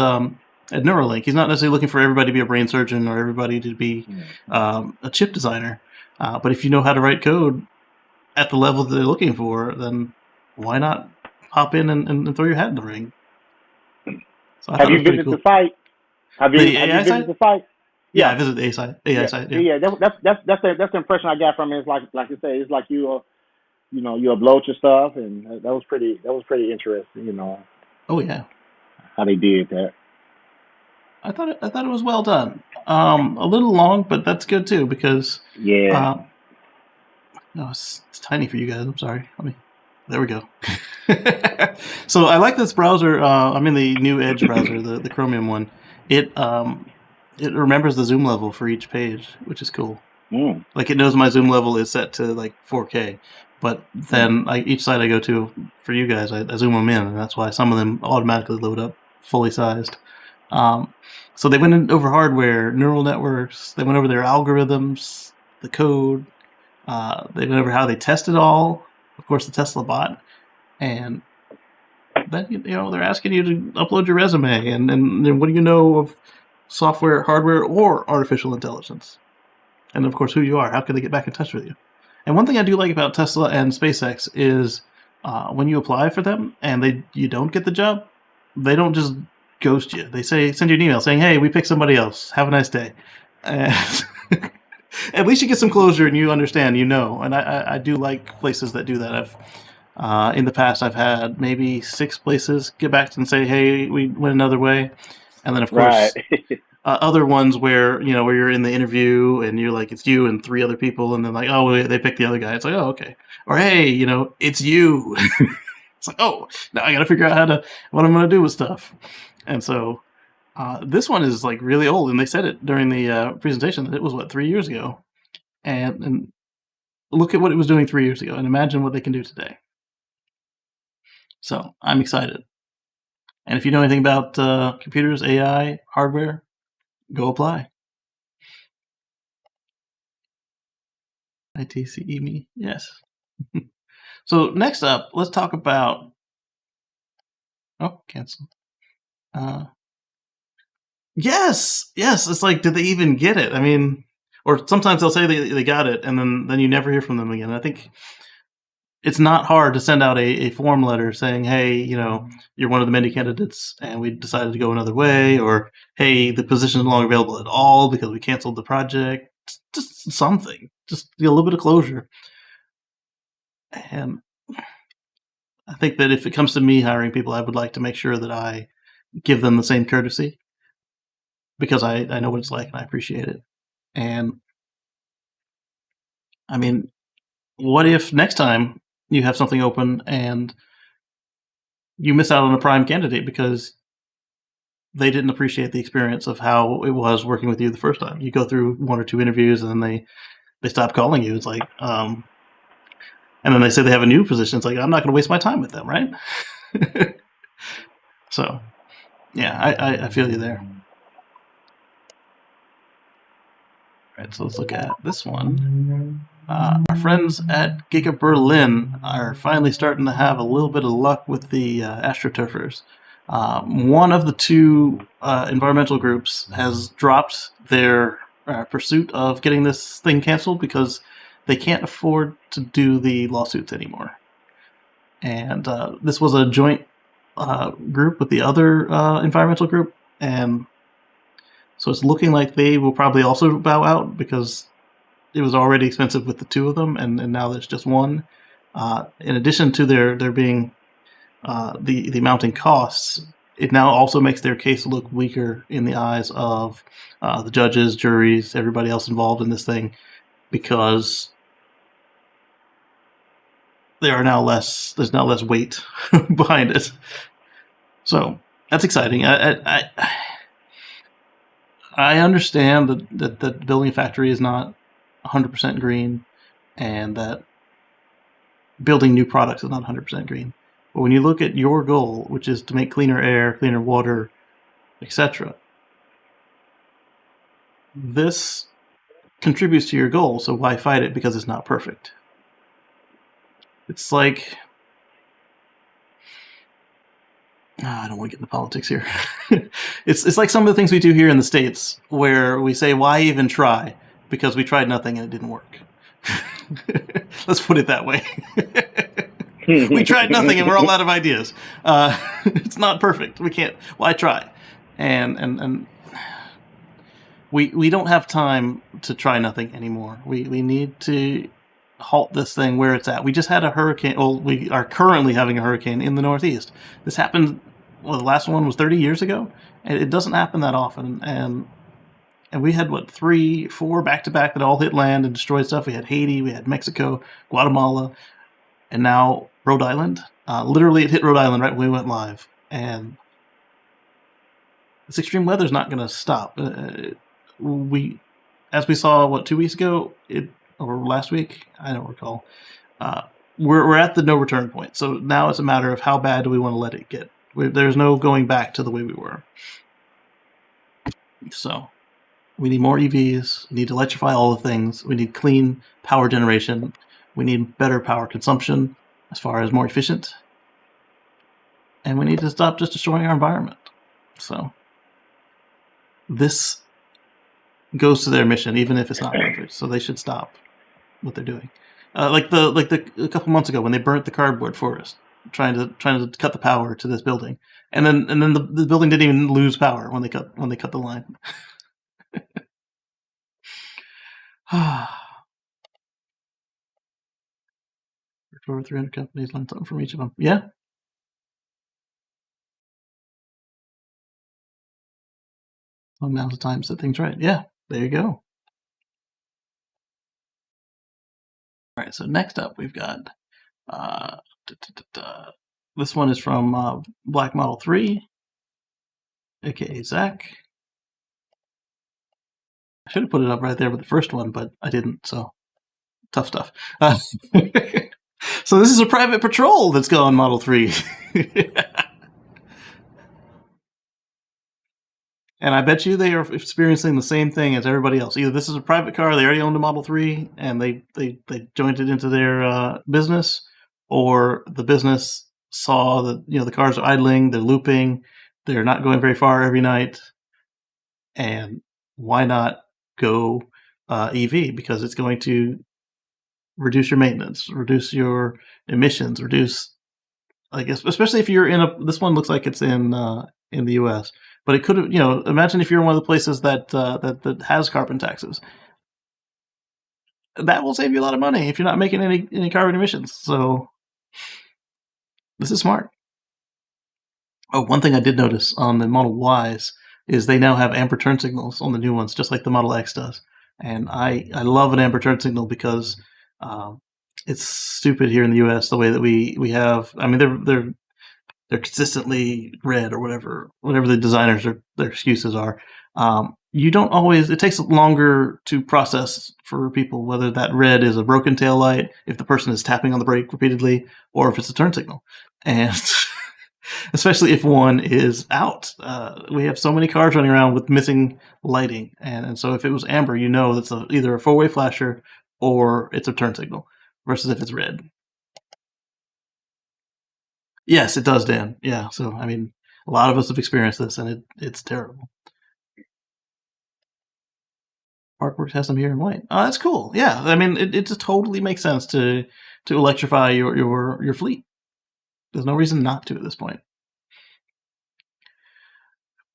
A: Neuralink, he's not necessarily looking for everybody to be a brain surgeon or everybody to be a chip designer. But if you know how to write code at the level that they're looking for, then why not hop in and throw your hat in the ring? So I
B: Have
A: thought it
B: you
A: was pretty
B: visited the
A: cool.
B: site? Have
A: The
B: you
A: AI
B: visited
A: site?
B: the site?
A: Yeah,
B: Yeah.
A: I visited the AI
B: Yeah.
A: site. Yeah.
B: Yeah. That's the impression I got from it. It's like you say, it's like you upload your stuff, and that was pretty interesting.
A: Oh yeah.
B: How they did that.
A: I thought it was well done. A little long, but that's good too because
B: Yeah.
A: uh, no, it's tiny for you guys. I'm sorry. There we go. So I like this browser. I'm in the new Edge browser, the Chromium one. It it remembers the zoom level for each page, which is cool.
B: Mm.
A: Like it knows my zoom level is set to like 4K, but then each site I go to for you guys, I zoom them in, and that's why some of them automatically load up fully sized. So they went over hardware, neural networks. They went over their algorithms, the code. They went over how they test it all. Of course, the Tesla bot, and then they're asking you to upload your resume, and then what do you know of software, hardware, or artificial intelligence? And of course, who you are. How can they get back in touch with you? And one thing I do like about Tesla and SpaceX is when you apply for them and you don't get the job, they don't just ghost you. They send you an email saying, "Hey, we picked somebody else. Have a nice day." And at least you get some closure and you understand, And I do like places that do that. In the past, I've had maybe 6 places get back and say, "Hey, we went another way," and then of course.
B: Right.
A: Other ones where where you're in the interview and you're like it's you and 3 other people, and then like, oh, they picked the other guy. It's like, oh, okay. Or hey, it's you. It's like, oh, now I got to figure out what I'm gonna do with stuff. And so this one is like really old, and they said it during the presentation that it was 3 years ago, and look at what it was doing 3 years ago, and imagine what they can do today. So I'm excited. And if you know anything about computers, AI, hardware, go apply. ITCE me, yes. So next up, let's talk about. Oh, cancel. Yes. It's like, did they even get it? I mean, or sometimes they'll say they got it, and then you never hear from them again. I think it's not hard to send out a form letter saying, hey, you're one of the many candidates, and we decided to go another way, or hey, the position is no longer available at all because we canceled the project. Just something, just a little bit of closure. And I think that if it comes to me hiring people, I would like to make sure that I give them the same courtesy because I know what it's like and I appreciate it. And I mean, what if next time you have something open and you miss out on a prime candidate because they didn't appreciate the experience of how it was working with you the first time? You go through 1 or 2 interviews and then they stop calling you. It's like, and then they say they have a new position. It's like, I'm not going to waste my time with them, right? So, yeah, I feel you there. All right, so let's look at this one. Our friends at Giga Berlin are finally starting to have a little bit of luck with the astroturfers. One of the 2 environmental groups has dropped their pursuit of getting this thing canceled because they can't afford to do the lawsuits anymore. And this was a joint group with the other environmental group, and so it's looking like they will probably also bow out because it was already expensive with the 2 of them, and now there's just 1. In addition to there being the mounting costs, it now also makes their case look weaker in the eyes of the judges, juries, everybody else involved in this thing, because there's now less weight behind it. So that's exciting. I understand that building a factory is not 100% green, and that building new products is not 100% green. But when you look at your goal, which is to make cleaner air, cleaner water, etc., this contributes to your goal, so why fight it because it's not perfect? It's like... I don't want to get into politics here. It's like some of the things we do here in the States where we say, why even try? Because we tried nothing and it didn't work. Let's put it that way. We tried nothing and we're all out of ideas. It's not perfect. We can't. Why try? And we don't have time to try nothing anymore. We need to halt this thing where it's at. We just had a hurricane. Well, we are currently having a hurricane in the Northeast. This happened. Well, the last one was 30 years ago, and it doesn't happen that often. And we had 3, 4 back to back that all hit land and destroyed stuff. We had Haiti, we had Mexico, Guatemala, and now Rhode Island. Literally, it hit Rhode Island right when we went live, and this extreme weather is not going to stop. as we saw 2 weeks ago, or last week, I don't recall. We're at the no return point. So now it's a matter of how bad do we want to let it get. There's no going back to the way we were. So we need more EVs. We need to electrify all the things. We need clean power generation. We need better power consumption as far as more efficient. And we need to stop just destroying our environment. So this goes to their mission, even if it's not perfect. So they should stop what they're doing. Like a couple months ago when they burnt the cardboard forest, trying to cut the power to this building, and then the building didn't even lose power when they cut the line. Over 300 companies learned something from each of them. Yeah. Amount of times that things right. Yeah. There you go. All right. So next up, we've got this one is from Black Model 3, aka Zach. I should have put it up right there with the first one, but I didn't. So tough stuff. So this is a private patrol that's going Model 3. And I bet you they are experiencing the same thing as everybody else. Either this is a private car, they already owned a Model 3, and they joined it into their business, or the business saw that the cars are idling, they're looping, they're not going very far every night, and why not go EV? Because it's going to reduce your maintenance, reduce your emissions, reduce, I guess, especially if you're this one looks like it's in the U.S., but it could have, imagine if you're in one of the places that has carbon taxes. That will save you a lot of money if you're not making any carbon emissions. So this is smart. Oh, one thing I did notice on the Model Ys is they now have amber turn signals on the new ones, just like the Model X does. And I love an amber turn signal because it's stupid here in the U.S. the way that we have. I mean, they're consistently red or whatever the designers their excuses are. You don't always. It takes longer to process for people whether that red is a broken tail light, if the person is tapping on the brake repeatedly, or if it's a turn signal. And especially if one is out. We have so many cars running around with missing lighting, and so if it was amber, that's either a four-way flasher or it's a turn signal, versus if it's red. Yes, it does, Dan. Yeah, so I mean, a lot of us have experienced this, and it's terrible. Parkworks has them here in white. Oh, that's cool. Yeah, I mean, it just totally makes sense to electrify your fleet. There's no reason not to at this point.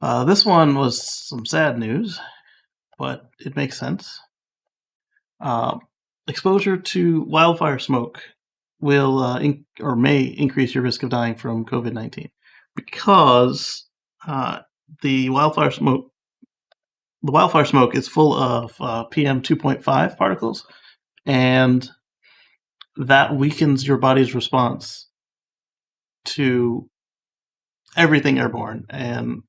A: This one was some sad news, but it makes sense. Exposure to wildfire smoke will or may increase your risk of dying from COVID-19 because the wildfire smoke is full of PM 2.5 particles, and that weakens your body's response to everything airborne. And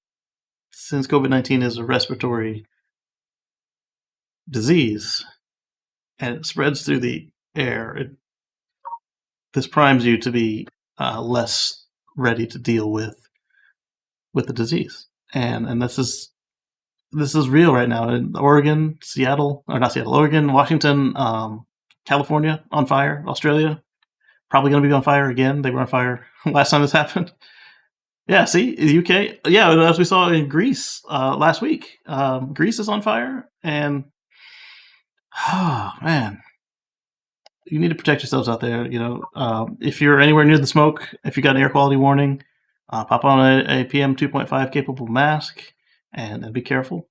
A: since COVID-19 is a respiratory disease and it spreads through the air, this primes you to be less ready to deal with the disease. And this is real right now in Oregon, Oregon, Washington, California on fire, Australia probably going to be on fire again. They were on fire last time this happened. Yeah, see, the UK. Yeah, as we saw in Greece last week, Greece is on fire, and oh man, you need to protect yourselves out there. If you're anywhere near the smoke, if you got an air quality warning, pop on a PM 2.5 capable mask and be careful.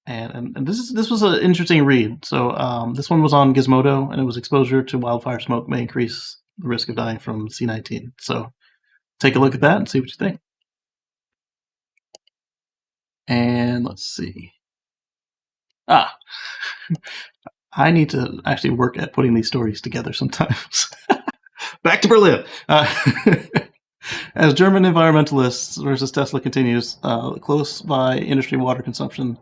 A: And this was an interesting read. So this one was on Gizmodo, and it was exposure to wildfire smoke may increase the risk of dying from C19. So take a look at that and see what you think. And let's see. I need to actually work at putting these stories together sometimes. Back to Berlin. As German environmentalists versus Tesla continues, close by industry water consumption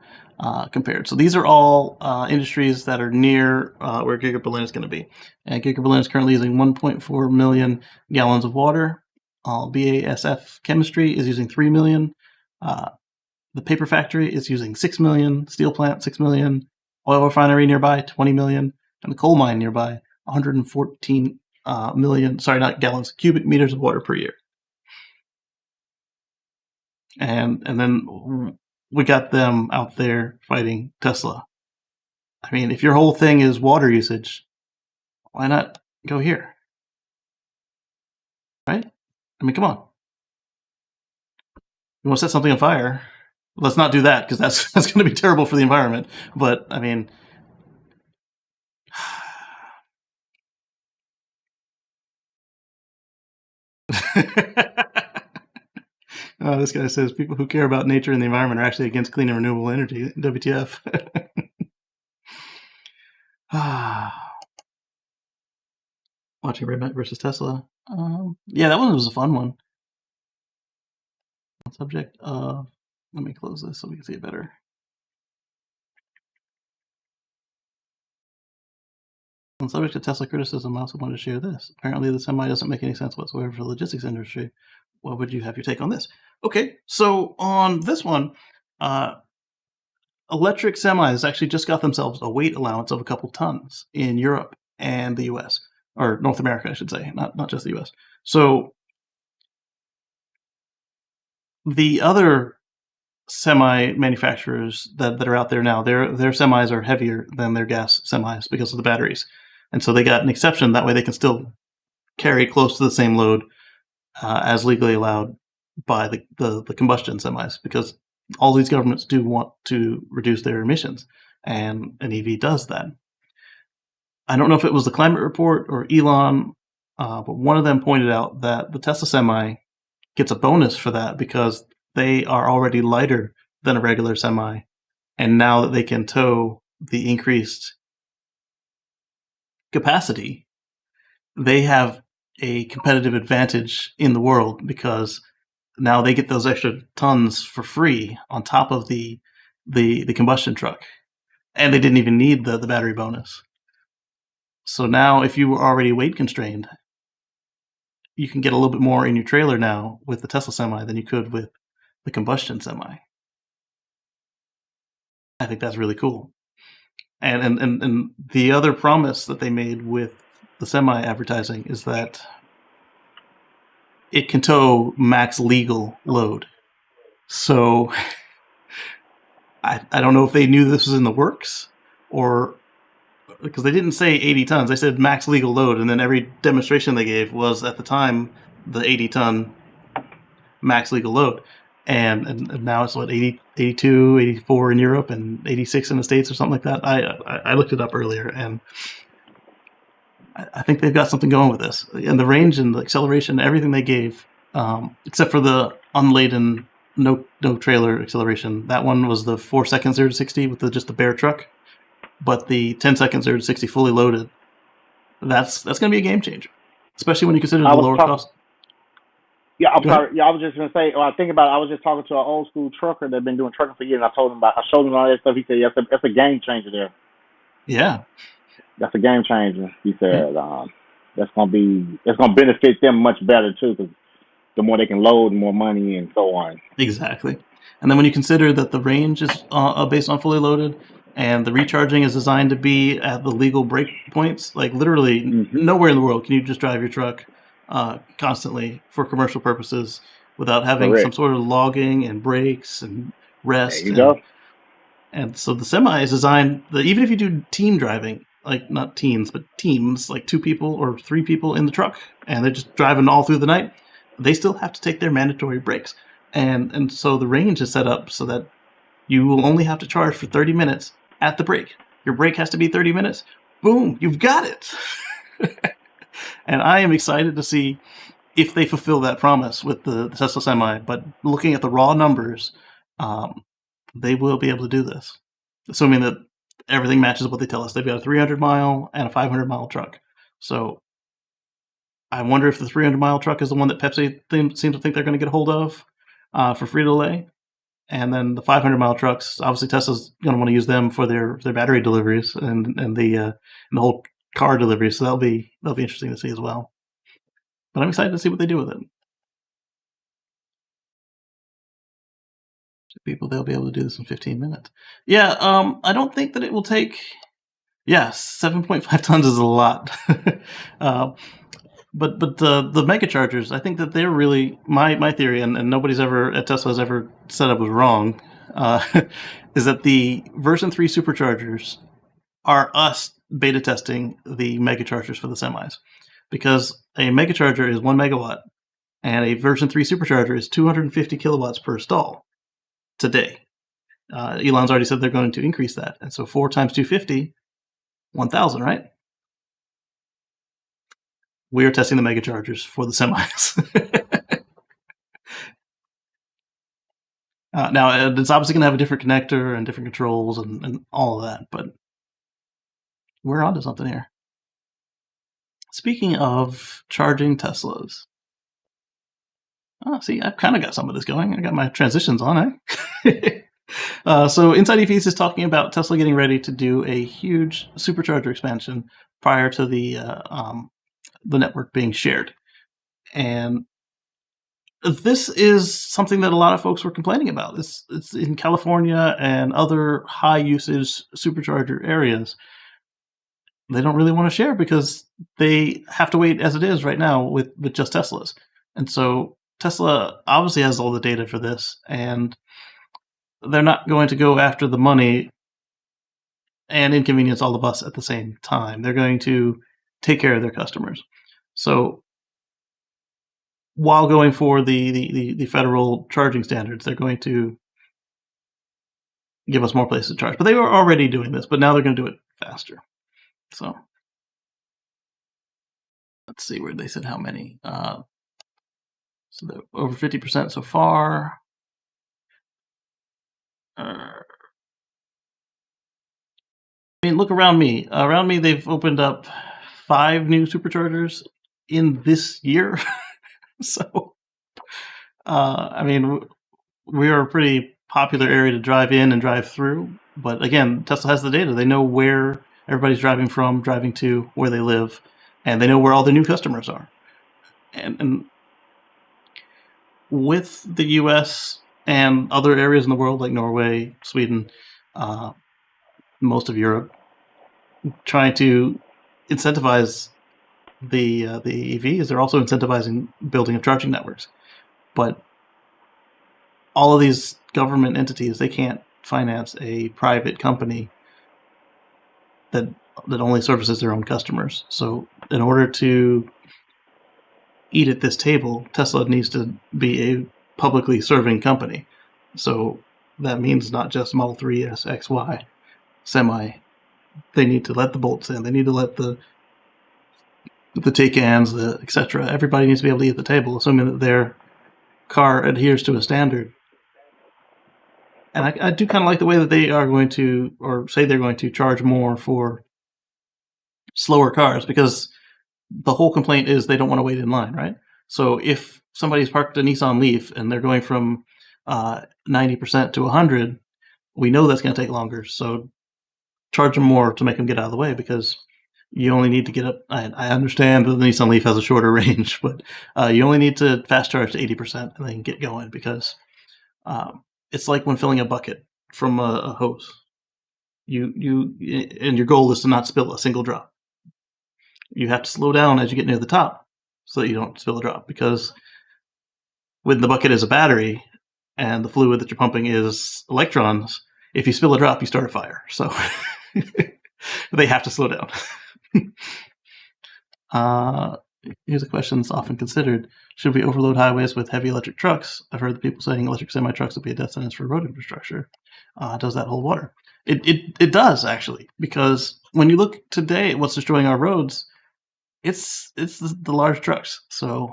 A: compared. So these are all industries that are near where Giga Berlin is going to be. And Giga Berlin is currently using 1.4 million gallons of water. BASF Chemistry is using 3 million. The paper factory is using 6 million. Steel plant, 6 million. Oil refinery nearby, 20 million. And the coal mine nearby, 114 million, sorry, not gallons, cubic meters of water per year. And then we got them out there fighting Tesla. I mean, if your whole thing is water usage, why not go here? Right? I mean, come on. You want to set something on fire? Let's not do that because that's going to be terrible for the environment. But I mean, this guy says people who care about nature and the environment are actually against clean and renewable energy. WTF? Watching Redneck versus Tesla. Yeah, that one was a fun one. Subject of. Let me close this so we can see it better. On the subject of Tesla criticism, I also wanted to share this. Apparently, the semi doesn't make any sense whatsoever for the logistics industry. What would you have your take on this? Okay, so on this one, electric semis actually just got themselves a weight allowance of a couple tons in Europe and the US, or North America, I should say, not just the US. So the other semi manufacturers that are out there now, their semis are heavier than their gas semis because of the batteries. And so they got an exception. That way they can still carry close to the same load as legally allowed by the combustion semis, because all these governments do want to reduce their emissions, and an EV does that. I don't know if it was the climate report or Elon, but one of them pointed out that the Tesla semi gets a bonus for that because they are already lighter than a regular semi, and now that they can tow the increased capacity, they have a competitive advantage in the world because now they get those extra tons for free on top of the combustion truck, and they didn't even need the battery bonus. So now, if you were already weight constrained, you can get a little bit more in your trailer now with the Tesla semi than you could with the combustion semi. I think that's really cool. And the other promise that they made with the semi advertising is that it can tow max legal load. So I don't know if they knew this was in the works, or because they didn't say 80 tons. They said max legal load, and then every demonstration they gave was at the time the 80-ton max legal load. And now it's what, 80, 82, 84 in Europe and 86 in the States or something like that. I looked it up earlier, and I think they've got something going with this. And the range and the acceleration, everything they gave, except for the unladen no trailer acceleration. That one was the 4 seconds 0 to 60 with just the bare truck. But the 10 seconds 0 to 60 fully loaded, that's going to be a game changer, especially when you consider the lower cost.
B: Yeah, I'm sorry. Yeah, I was just gonna say. When I think about it, I was just talking to an old school trucker that's been doing trucking for years, and I showed him all that stuff. He said, "Yeah, that's a game changer there."
A: Yeah,
B: that's a game changer. He said, "That's gonna benefit them much better too, because the more they can load, the more money and so on."
A: Exactly. And then when you consider that the range is based on fully loaded, and the recharging is designed to be at the legal break points, like literally nowhere in the world can you just drive your truck constantly for commercial purposes without having some sort of logging and breaks and rest.
B: There you go.
A: And so the semi is designed that even if you do team driving, like not teams, but teams, like 2 people or 3 people in the truck, and they're just driving all through the night, they still have to take their mandatory breaks. And so the range is set up so that you will only have to charge for 30 minutes at the break. Your break has to be 30 minutes. Boom, you've got it. And I am excited to see if they fulfill that promise with the Tesla Semi. But looking at the raw numbers, they will be able to do this, assuming that everything matches what they tell us. They've got a 300-mile and a 500-mile truck. So I wonder if the 300-mile truck is the one that Pepsi seems to think they're going to get a hold of for Frito-Lay. And then the 500-mile trucks, obviously Tesla's going to want to use them for their battery deliveries and the whole car deliveries. So that'll be interesting to see as well. But I'm excited to see what they do with it. People, they'll be able to do this in 15 minutes. Yeah, I don't think that it will take. Yeah, 7.5 tons is a lot. But the mega chargers, I think that they're really my theory, and nobody's ever at Tesla has ever said I was wrong, is that the version 3 superchargers are us beta testing the mega chargers for the semis, because a mega charger is 1 megawatt, and a version 3 supercharger is 250 kilowatts per stall today. Elon's already said they're going to increase that, and so 4 times 250, 1,000, right? We are testing the mega chargers for the semis. Now, it's obviously going to have a different connector and different controls and all of that, but we're onto something here. Speaking of charging Teslas, see, I've kind of got some of this going. I got my transitions on, eh? So Inside EVs is talking about Tesla getting ready to do a huge supercharger expansion prior to the network being shared. And this is something that a lot of folks were complaining about. It's in California and other high usage supercharger areas. They don't really want to share because they have to wait as it is right now with just Teslas. And so Tesla obviously has all the data for this, and they're not going to go after the money and inconvenience all of us at the same time. They're going to take care of their customers. So while going for the federal charging standards, they're going to give us more places to charge. But they were already doing this, but now they're going to do it faster. So let's see where they said how many. So they're over 50% so far. I mean, look around me. Around me, they've opened up 5 new superchargers in this year. So, I mean, we are a pretty popular area to drive in and drive through. But again, Tesla has the data. They know where everybody's driving from, driving to, where they live, and they know where all the new customers are. And with the U.S. and other areas in the world like Norway, Sweden, most of Europe, trying to incentivize the EVs, they're also incentivizing building of charging networks. But all of these government entities, they can't finance a private company that only services their own customers. So in order to eat at this table, Tesla needs to be a publicly serving company. So that means not just Model 3, S, X, Y, Semi. They need to let the Bolts in. They need to let the Taycans, the etc. Everybody needs to be able to eat at the table, assuming that their car adheres to a standard. And I do kind of like the way that they are going to, or say they're going to, charge more for slower cars, because the whole complaint is they don't want to wait in line, right? So if somebody's parked a Nissan Leaf and they're going from 90% to 100, we know that's going to take longer. So charge them more to make them get out of the way, because you only need to get up. I understand that the Nissan Leaf has a shorter range, but you only need to fast charge to 80% and then get going, because it's like when filling a bucket from a hose. And your goal is to not spill a single drop. You have to slow down as you get near the top so that you don't spill a drop, because when the bucket is a battery and the fluid that you're pumping is electrons, if you spill a drop, you start a fire. So they have to slow down. Here's a question that's often considered. Should we overload highways with heavy electric trucks? I've heard the people saying electric semi-trucks would be a death sentence for road infrastructure. Does that hold water? It does, actually, because when you look today at what's destroying our roads, it's the large trucks. So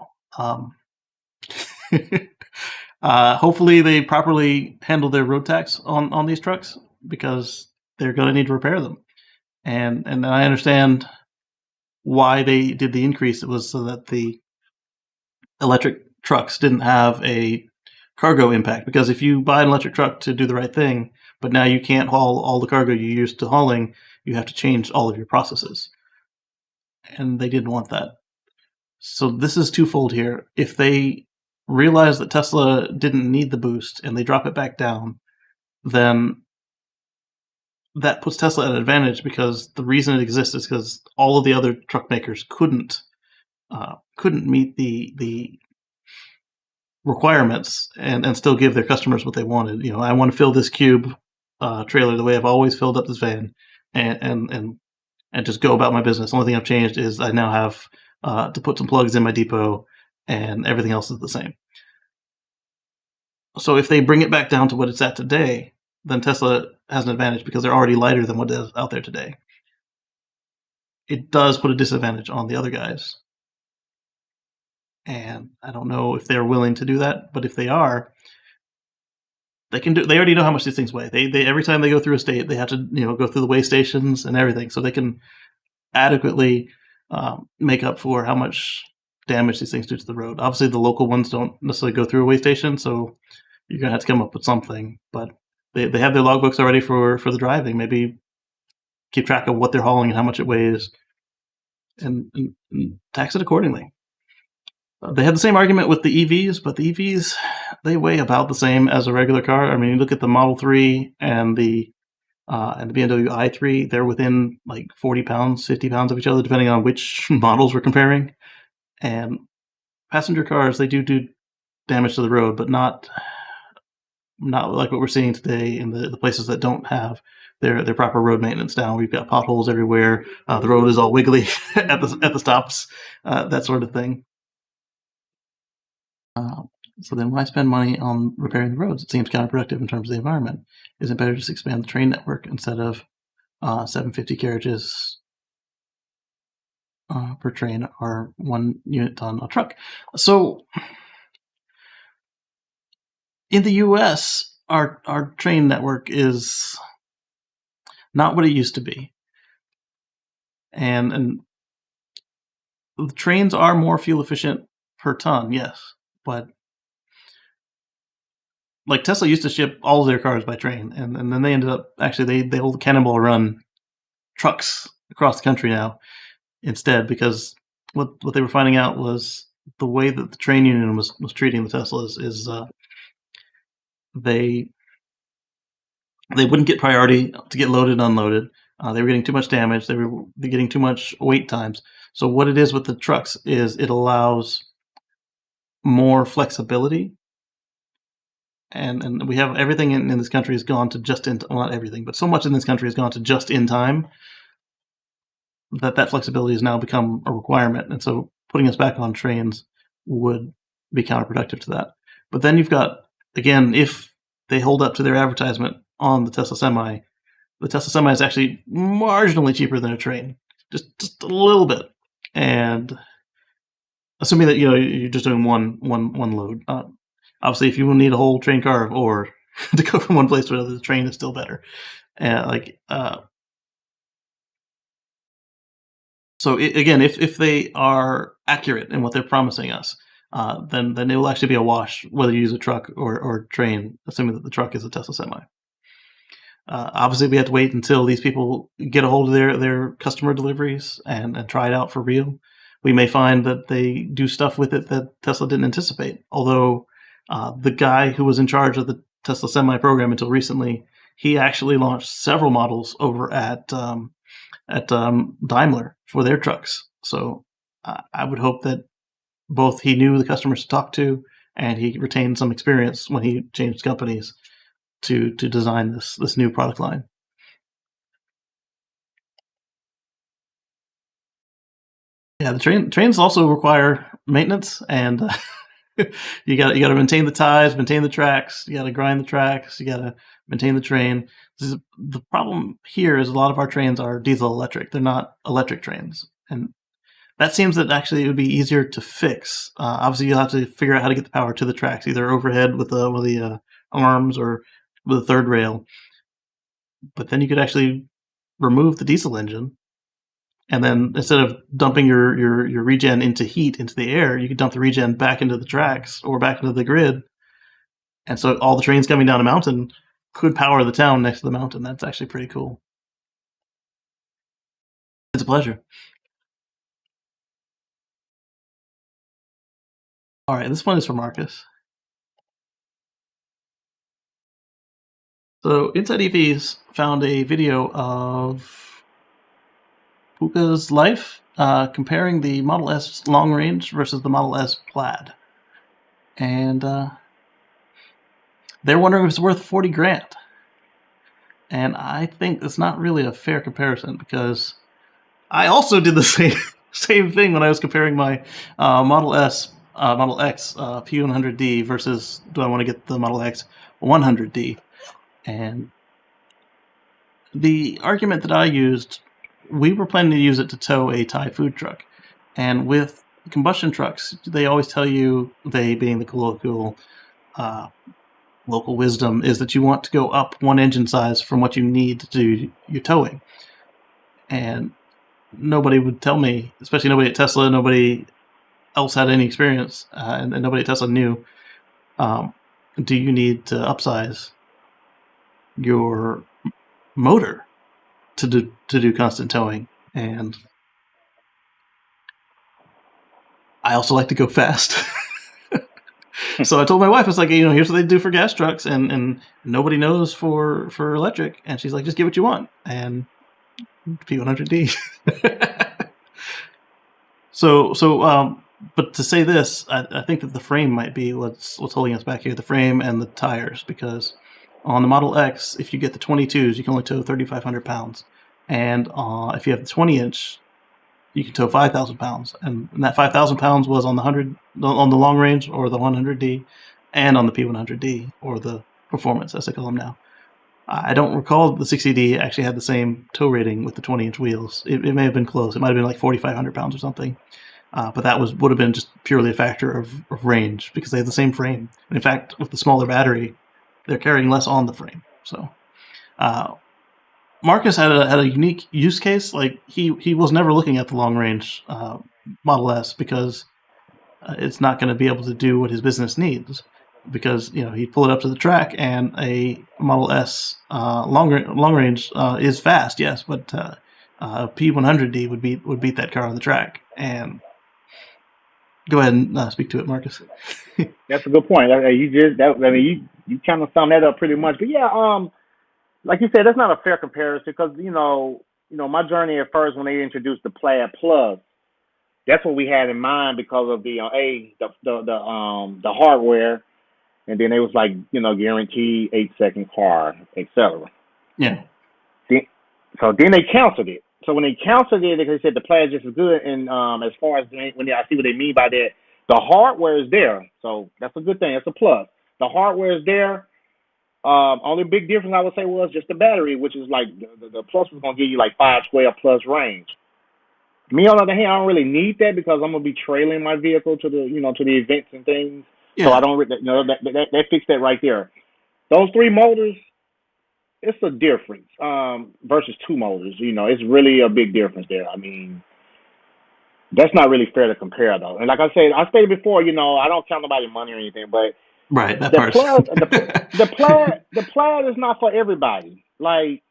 A: hopefully they properly handle their road tax on these trucks, because they're going to need to repair them. And I understand why they did the increase. It was so that the electric trucks didn't have a cargo impact, because if you buy an electric truck to do the right thing, but now you can't haul all the cargo you used to hauling, you have to change all of your processes. And they didn't want that. So this is twofold here. If they realize that Tesla didn't need the boost and they drop it back down, then that puts Tesla at an advantage, because the reason it exists is because all of the other truck makers couldn't meet the requirements and still give their customers what they wanted. I want to fill this cube trailer the way I've always filled up this van, and just go about my business. The only thing I've changed is I now have to put some plugs in my depot, and everything else is the same. So if they bring it back down to what it's at today, then Tesla has an advantage because they're already lighter than what is out there today. It does put a disadvantage on the other guys. And I don't know if they're willing to do that, but if they are, they can do. They already know how much these things weigh. They every time they go through a state, they have to go through the weigh stations and everything, so they can adequately make up for how much damage these things do to the road. Obviously, the local ones don't necessarily go through a weigh station, so you're gonna have to come up with something. But they have their logbooks already for the driving. Maybe keep track of what they're hauling and how much it weighs, and tax it accordingly. They had the same argument with the EVs, but the EVs, they weigh about the same as a regular car. I mean, you look at the Model 3 and the BMW i3, they're within like 40 pounds, 50 pounds of each other, depending on which models we're comparing. And passenger cars, they do damage to the road, but not like what we're seeing today in the places that don't have their proper road maintenance down. We've got potholes everywhere. The road is all wiggly at the stops, that sort of thing. So then why spend money on repairing the roads? It seems counterproductive in terms of the environment. Is it better to just expand the train network instead of 750 carriages per train or 1 unit ton a truck? So in the U.S., our train network is not what it used to be. And the trains are more fuel efficient per ton, yes. But like Tesla used to ship all of their cars by train, and then they ended up actually they hold Cannonball Run trucks across the country now instead, because what they were finding out was the way that the train union was treating the Teslas is they wouldn't get priority to get loaded and unloaded. They were getting too much damage. They were getting too much wait times. So what it is with the trucks is it allows more flexibility. And we have everything in this country has gone to just in, well, not everything, but so much in this country has gone to just in time that flexibility has now become a requirement. And so putting us back on trains would be counterproductive to that. But then you've got, again, if they hold up to their advertisement on the Tesla Semi is actually marginally cheaper than a train, just a little bit. And assuming that you're just doing one load. Obviously, if you need a whole train car of ore to go from one place to another, the train is still better. So again, if they are accurate in what they're promising us, then it will actually be a wash whether you use a truck or train, assuming that the truck is a Tesla Semi. Obviously, we have to wait until these people get a hold of their customer deliveries and try it out for real. We may find that they do stuff with it that Tesla didn't anticipate. Although the guy who was in charge of the Tesla Semi program until recently, he actually launched several models over at Daimler for their trucks. So I would hope that both he knew the customers to talk to and he retained some experience when he changed companies to design this new product line. Yeah, the trains also require maintenance, and you got to maintain the ties, maintain the tracks. You got to grind the tracks. You got to maintain the train. The problem here is a lot of our trains are diesel electric. They're not electric trains, and that seems that actually it would be easier to fix. Obviously, you'll have to figure out how to get the power to the tracks, either overhead with the arms or with a third rail. But then you could actually remove the diesel engine And then instead of dumping your regen into heat into the air, you could dump the regen back into the tracks or back into the grid. And so all the trains coming down a mountain could power the town next to the mountain. That's actually pretty cool. It's a pleasure. All right, this one is for Marcus. So Inside EVs found a video of Puka's life comparing the Model S long range versus the Model S Plaid. And they're wondering if it's worth 40 grand. And I think it's not really a fair comparison because I also did the same thing when I was comparing my Model X P100D versus do I want to get the Model X 100D. And the argument that I used, we were planning to use it to tow a Thai food truck. And with combustion trucks, they always tell you, they being the colloquial local wisdom, is that you want to go up one engine size from what you need to do your towing. And nobody would tell me, especially nobody at Tesla, nobody else had any experience, and nobody at Tesla knew, do you need to upsize your motor to do constant towing? And I also like to go fast. So I told my wife, I was like, here's what they do for gas trucks, and nobody knows for electric. And she's like, just get what you want. And P100D. But to say this, I think that the frame might be what's holding us back here, the frame and the tires, because on the Model X, if you get the 22s, you can only tow 3,500 pounds. And if you have the 20-inch, you can tow 5,000 pounds. And that 5,000 pounds was on the long range, or the 100D, and on the P100D, or the performance, as they call them now. I don't recall the 60D actually had the same tow rating with the 20-inch wheels. It may have been close. It might have been like 4,500 pounds or something. But that would have been just purely a factor of range, because they have the same frame. In fact, with the smaller battery, they're carrying less on the frame. So Marcus had a unique use case. Like he was never looking at the long range Model S, because it's not going to be able to do what his business needs. Because he'd pull it up to the track, and a Model S long range is fast, yes, but a P100D would beat that car on the track. And go ahead and speak to it, Marcus.
B: That's a good point. You kind of summed that up pretty much. But yeah, like you said, that's not a fair comparison, because my journey at first, when they introduced the Plaid Plus, that's what we had in mind, because of the hardware, and then it was like guaranteed 8-second car, etc.
A: Yeah.
B: So then they canceled it. So when they canceled it, they said the Plaid just as good. And as far as I see what they mean by that, the hardware is there, so that's a good thing. That's a plus. The hardware is there. Only big difference I would say was just the battery, which is like the Plus was gonna give you like 512 plus range. Me, on the other hand, I don't really need that, because I'm gonna be trailing my vehicle to the to the events and things.
A: Yeah.
B: So I don't that fixed that right there. Those 3 motors, it's a difference versus 2 motors. It's really a big difference there. I mean, that's not really fair to compare, though. And like I stated before, I don't count nobody's money or anything, but
A: right, that
B: the
A: part.
B: the Plaid is not for everybody. Like,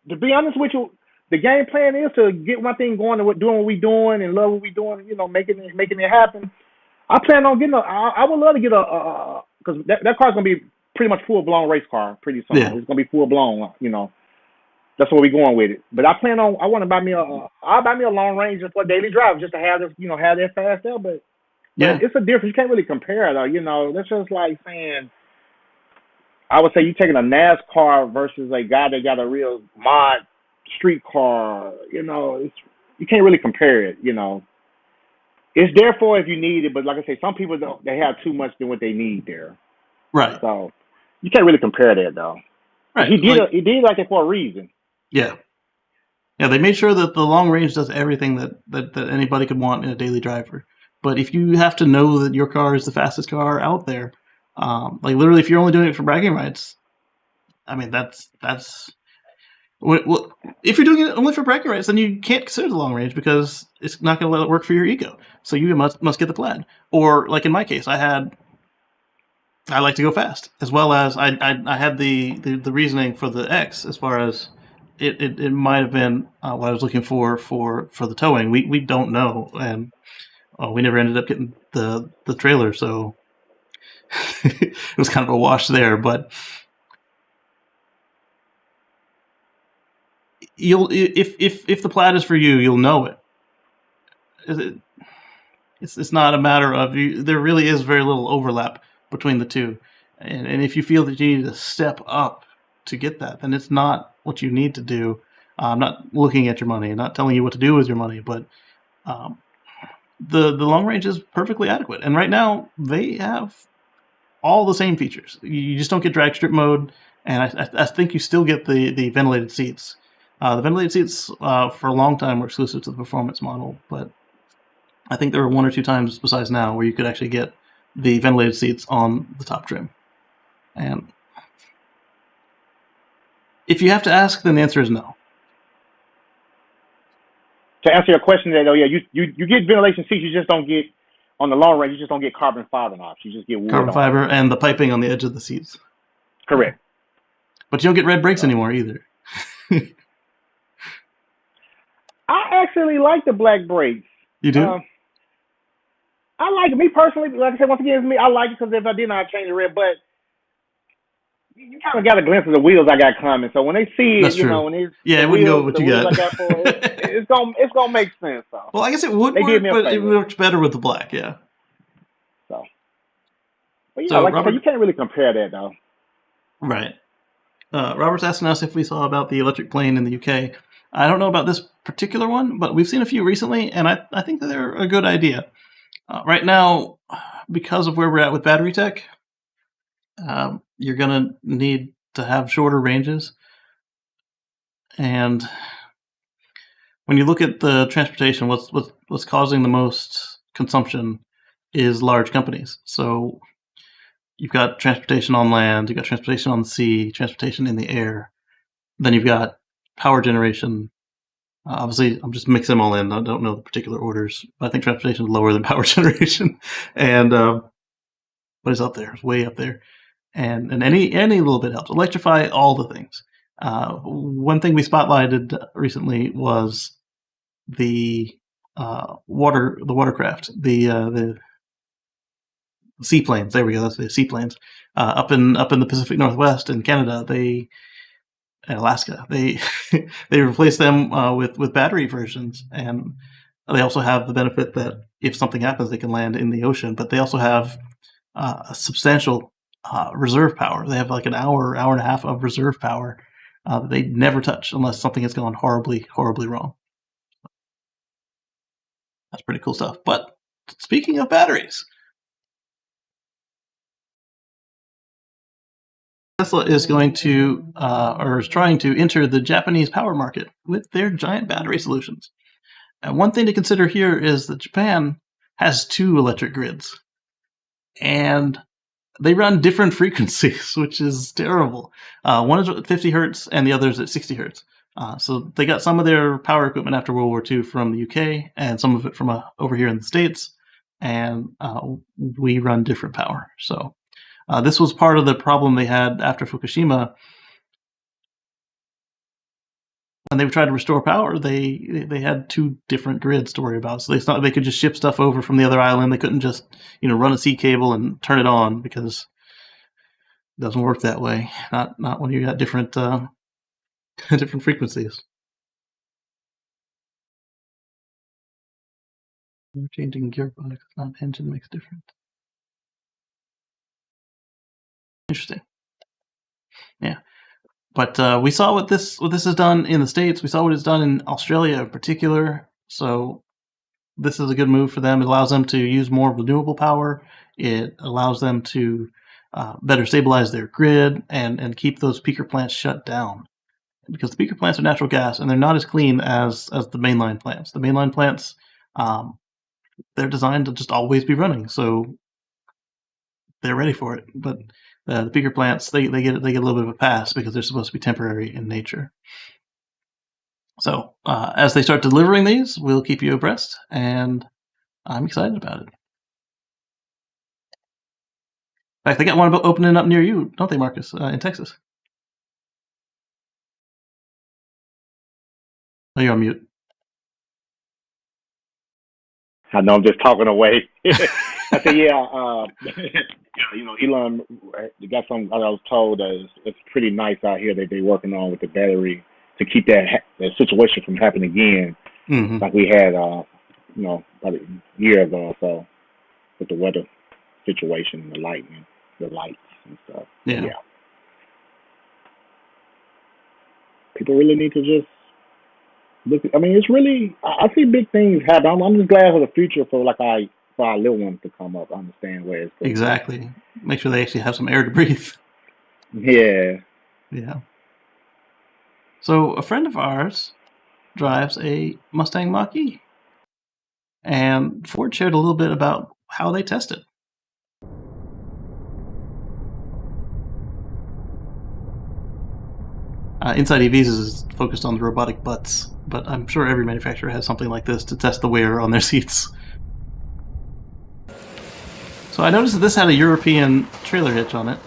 B: to be honest with you, the game plan is to get my thing going and doing what we doing and love what we doing. Making it happen. I plan on getting I would love to get because that car's gonna be pretty much full blown race car pretty soon.
A: Yeah.
B: It's gonna be full blown. That's where we going with it. But I want to buy me I'll buy me a long range just for daily drive, just to have this, have that fast there. But it's a difference. You can't really compare though. That's just like saying, I would say you taking a NASCAR versus a guy that got a real mod street car. You can't really compare it. It's there for if you need it, but like I say, some people don't. They have too much than what they need there.
A: Right.
B: So you can't really compare that though.
A: Right.
B: He did like it for a reason.
A: Yeah. Yeah, they made sure that the long range does everything that anybody could want in a daily driver. But if you have to know that your car is the fastest car out there, like literally, if you're only doing it for bragging rights, I mean that's Well, if you're doing it only for bragging rights, then you can't consider the long range because it's not going to let it work for your ego. So you must get the plaid. Or like in my case, I like to go fast, as well as I had the reasoning for the X as far as it might have been what I was looking for the towing. We don't know, and we never ended up getting the trailer, so it was kind of a wash there. But you'll if the plaid is for you, you'll know it. It's not a matter of you. There really is very little overlap between the two, and if you feel that you need to step up to get that, then it's not what you need to do. I'm not looking at your money, not telling you what to do with your money, but um, the long range is perfectly adequate. And right now they have all the same features. You just don't get drag strip mode, and I think you still get the ventilated seats. The ventilated seats for a long time were exclusive to the performance model, but I think there were one or two times besides now where you could actually get the ventilated seats on the top trim. And if you have to ask, then the answer is no.
B: To answer your question, though, yeah, you get ventilation seats. You just don't get on the long range. You just don't get carbon fiber knobs. You just get wood
A: Carbon fiber and the piping on the edge of the seats.
B: Correct.
A: But you don't get red brakes anymore either.
B: I actually like the black brakes.
A: You do?
B: I like it. Me personally, like I said, once again, it's me. I like it because if I didn't, I'd change the red. But you kind of got a glimpse of the wheels I got coming. So when they see it,
A: That's true.
B: when it's
A: yeah, it wouldn't go with what you got.
B: I got for it's gonna make sense. So.
A: Well, I guess it would work, but it works better with the black. Yeah.
B: So. But yeah,
A: so
B: like
A: Robert,
B: I said, you can't really compare that though.
A: Right. Robert's asking us if we saw about the electric plane in the UK. I don't know about this particular one, but we've seen a few recently, and I think that they're a good idea. Right now, because of where we're at with battery tech, you're going to need to have shorter ranges. And when you look at the transportation, what's causing the most consumption is large companies. So you've got transportation on land, you've got transportation on the sea, transportation in the air. Then you've got power generation. Obviously, I'm just mixing them all in. I don't know the particular orders. I think transportation is lower than power generation. And what is up there? It's way up there. And any little bit helps. Electrify all the things. One thing we spotlighted recently was the watercraft, the seaplanes. There we go. That's the seaplanes up in the Pacific Northwest in Canada. And Alaska. They they replaced them with battery versions, and they also have the benefit that if something happens, they can land in the ocean. But they also have a substantial reserve power. They have like an hour and a half of reserve power that they never touch unless something has gone horribly wrong. That's pretty cool stuff. But speaking of batteries, Tesla is going to, or is trying to enter the Japanese power market with their giant battery solutions. And one thing to consider here is that Japan has two electric grids, and they run different frequencies, which is terrible. One is at 50 hertz, and the other is at 60 hertz. So they got some of their power equipment after World War II from the UK, and some of it from over here in the States, and we run different power. So this was part of the problem they had after Fukushima. When they tried to restore power, they had two different grids to worry about. So they could just ship stuff over from the other island. They couldn't just run a sea cable and turn it on because it doesn't work that way. Not when you got different different frequencies. We're changing gearbox, not engine makes difference. Interesting. Yeah. But we saw what this has done in the States. We saw what it's done in Australia in particular. So this is a good move for them. It allows them to use more renewable power. It allows them to better stabilize their grid and keep those peaker plants shut down. Because the peaker plants are natural gas and they're not as clean as the mainline plants. The mainline plants, they're designed to just always be running, so they're ready for it. But the peaker plants, they get a little bit of a pass because they're supposed to be temporary in nature. So as they start delivering these, we'll keep you abreast, and I'm excited about it. In fact, they got one opening up near you, don't they, Marcus, in Texas? Oh, you're on mute.
B: I know I'm just talking away. I said, yeah, Elon, got some. I was told that it's pretty nice out here that they're working on with the battery to keep that situation from happening again, like we had, about a year ago or so, with the weather situation, the lightning, the lights and stuff.
A: Yeah.
B: People really need to just look. I mean, it's really. I see big things happen. I'm just glad for the future for our little ones to come up. I understand where it's going.
A: Exactly. Make sure they actually have some air to breathe.
B: Yeah.
A: Yeah. So a friend of ours drives a Mustang Mach-E, and Ford shared a little bit about how they test it. Inside EVs is focused on the robotic butts, but I'm sure every manufacturer has something like this to test the wear on their seats. So I noticed that this had a European trailer hitch on it,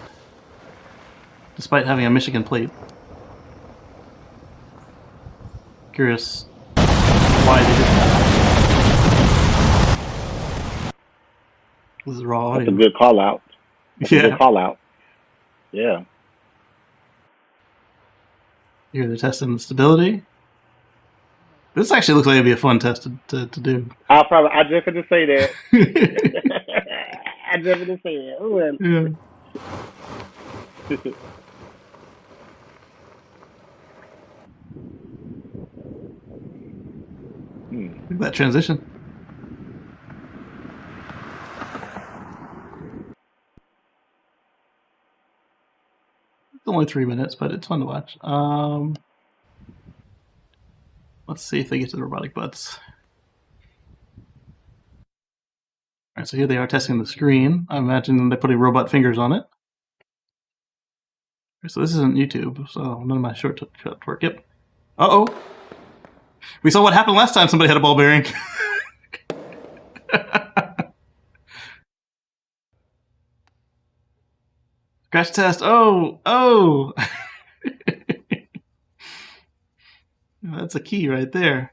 A: despite having a Michigan plate. Curious why they did that. This is raw audio.
B: That's a good call out. That's a good call out. Yeah.
A: Here they're testing the stability. This actually looks like it'd be a fun test to do.
B: I just had to say that. I just had to say that. Oh, well.
A: Yeah. Look at that transition. It's only 3 minutes, but it's fun to watch. Let's see if they get to the robotic butts. All right, so here they are testing the screen. I imagine they're putting robot fingers on it. So this isn't YouTube, so none of my short work. Yep. Uh-oh. We saw what happened last time somebody had a ball bearing. Crash test. Oh. That's a key right there.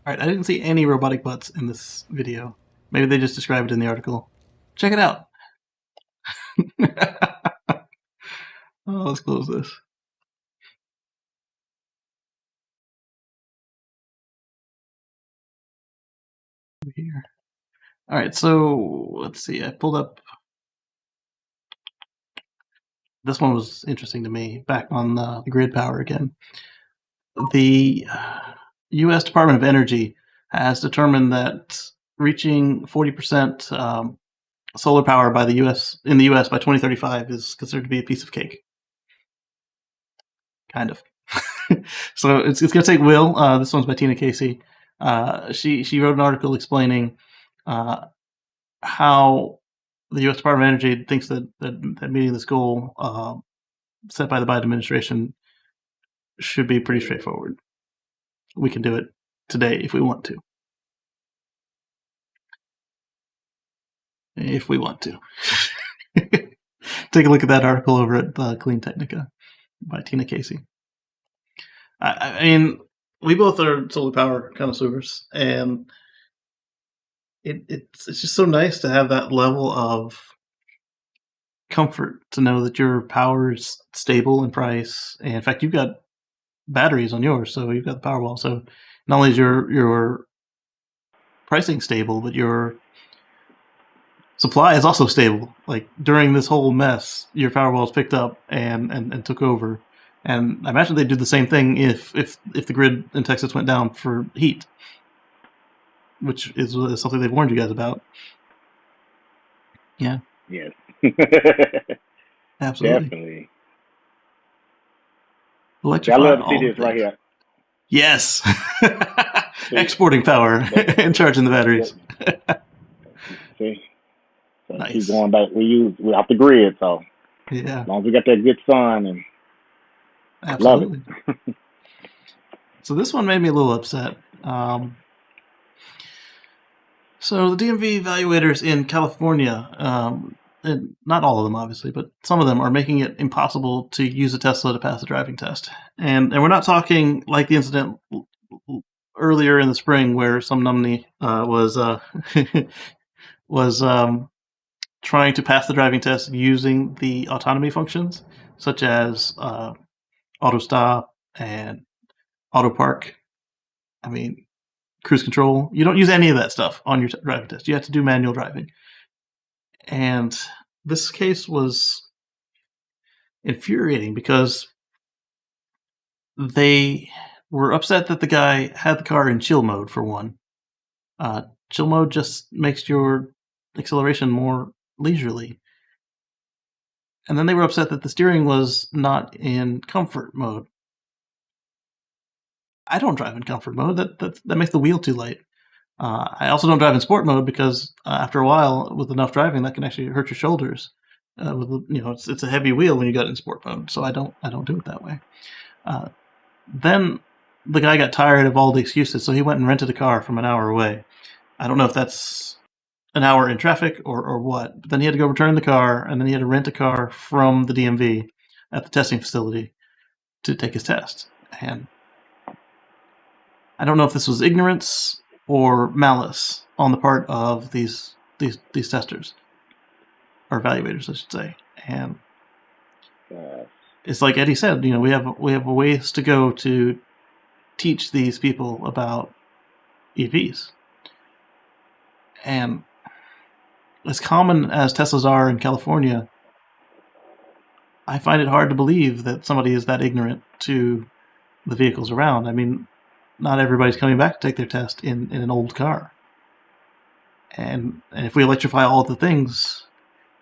A: All right, I didn't see any robotic butts in this video. Maybe they just described it in the article. Check it out. Oh, let's close this. Here. All right, so let's see. I pulled up. This one was interesting to me. Back on the grid power again. The U.S. Department of Energy has determined that reaching 40% solar power by in the U.S. by 2035 is considered to be a piece of cake. Kind of. So it's going to take will. This one's by Tina Kacey. She wrote an article explaining how the U.S. Department of Energy thinks that meeting this goal set by the Biden administration should be pretty straightforward. We can do it today if we want to. If we want to. Take a look at that article over at Clean Technica by Tina Kacey. I mean, we both are solar power connoisseurs, and it's just so nice to have that level of comfort to know that your power is stable in price. And in fact, you've got batteries on yours, so you've got the Powerwall. So not only is your pricing stable, but your supply is also stable. Like during this whole mess, your Powerwall's picked up and took over. And I imagine they'd do the same thing if the grid in Texas went down for heat, which is something they've warned you guys about. Yeah.
B: Yes.
A: Absolutely.
B: Definitely.
A: Electrify.
B: I love to see this right here.
A: Yes. Exporting power and charging the batteries.
B: See? So keep
A: Nice.
B: going back. We off the grid, so
A: Yeah,
B: as long as we got that good sun and love it.
A: absolutely. So this one made me a little upset. So the DMV evaluators in California, and not all of them obviously, but some of them are making it impossible to use a Tesla to pass the driving test. And we're not talking like the incident earlier in the spring where some numbney was was trying to pass the driving test using the autonomy functions, such as auto stop and auto park. I mean, cruise control. You don't use any of that stuff on your driving test. You have to do manual driving. And this case was infuriating because they were upset that the guy had the car in chill mode, for one. Chill mode just makes your acceleration more leisurely. And then they were upset that the steering was not in comfort mode. I don't drive in comfort mode. That makes the wheel too light. I also don't drive in sport mode because after a while, with enough driving, that can actually hurt your shoulders. It's a heavy wheel when you got it in sport mode, so I don't do it that way. Then the guy got tired of all the excuses, so he went and rented a car from an hour away. I don't know if that's an hour in traffic or what, but then he had to go return the car, and then he had to rent a car from the DMV at the testing facility to take his test. And I don't know if this was ignorance or malice on the part of these testers or evaluators, I should say. And it's like Eddie said, we have a ways to go to teach these people about EVs. And as common as Teslas are in California, I find it hard to believe that somebody is that ignorant to the vehicles around. I mean, not everybody's coming back to take their test in an old car. And if we electrify all of the things,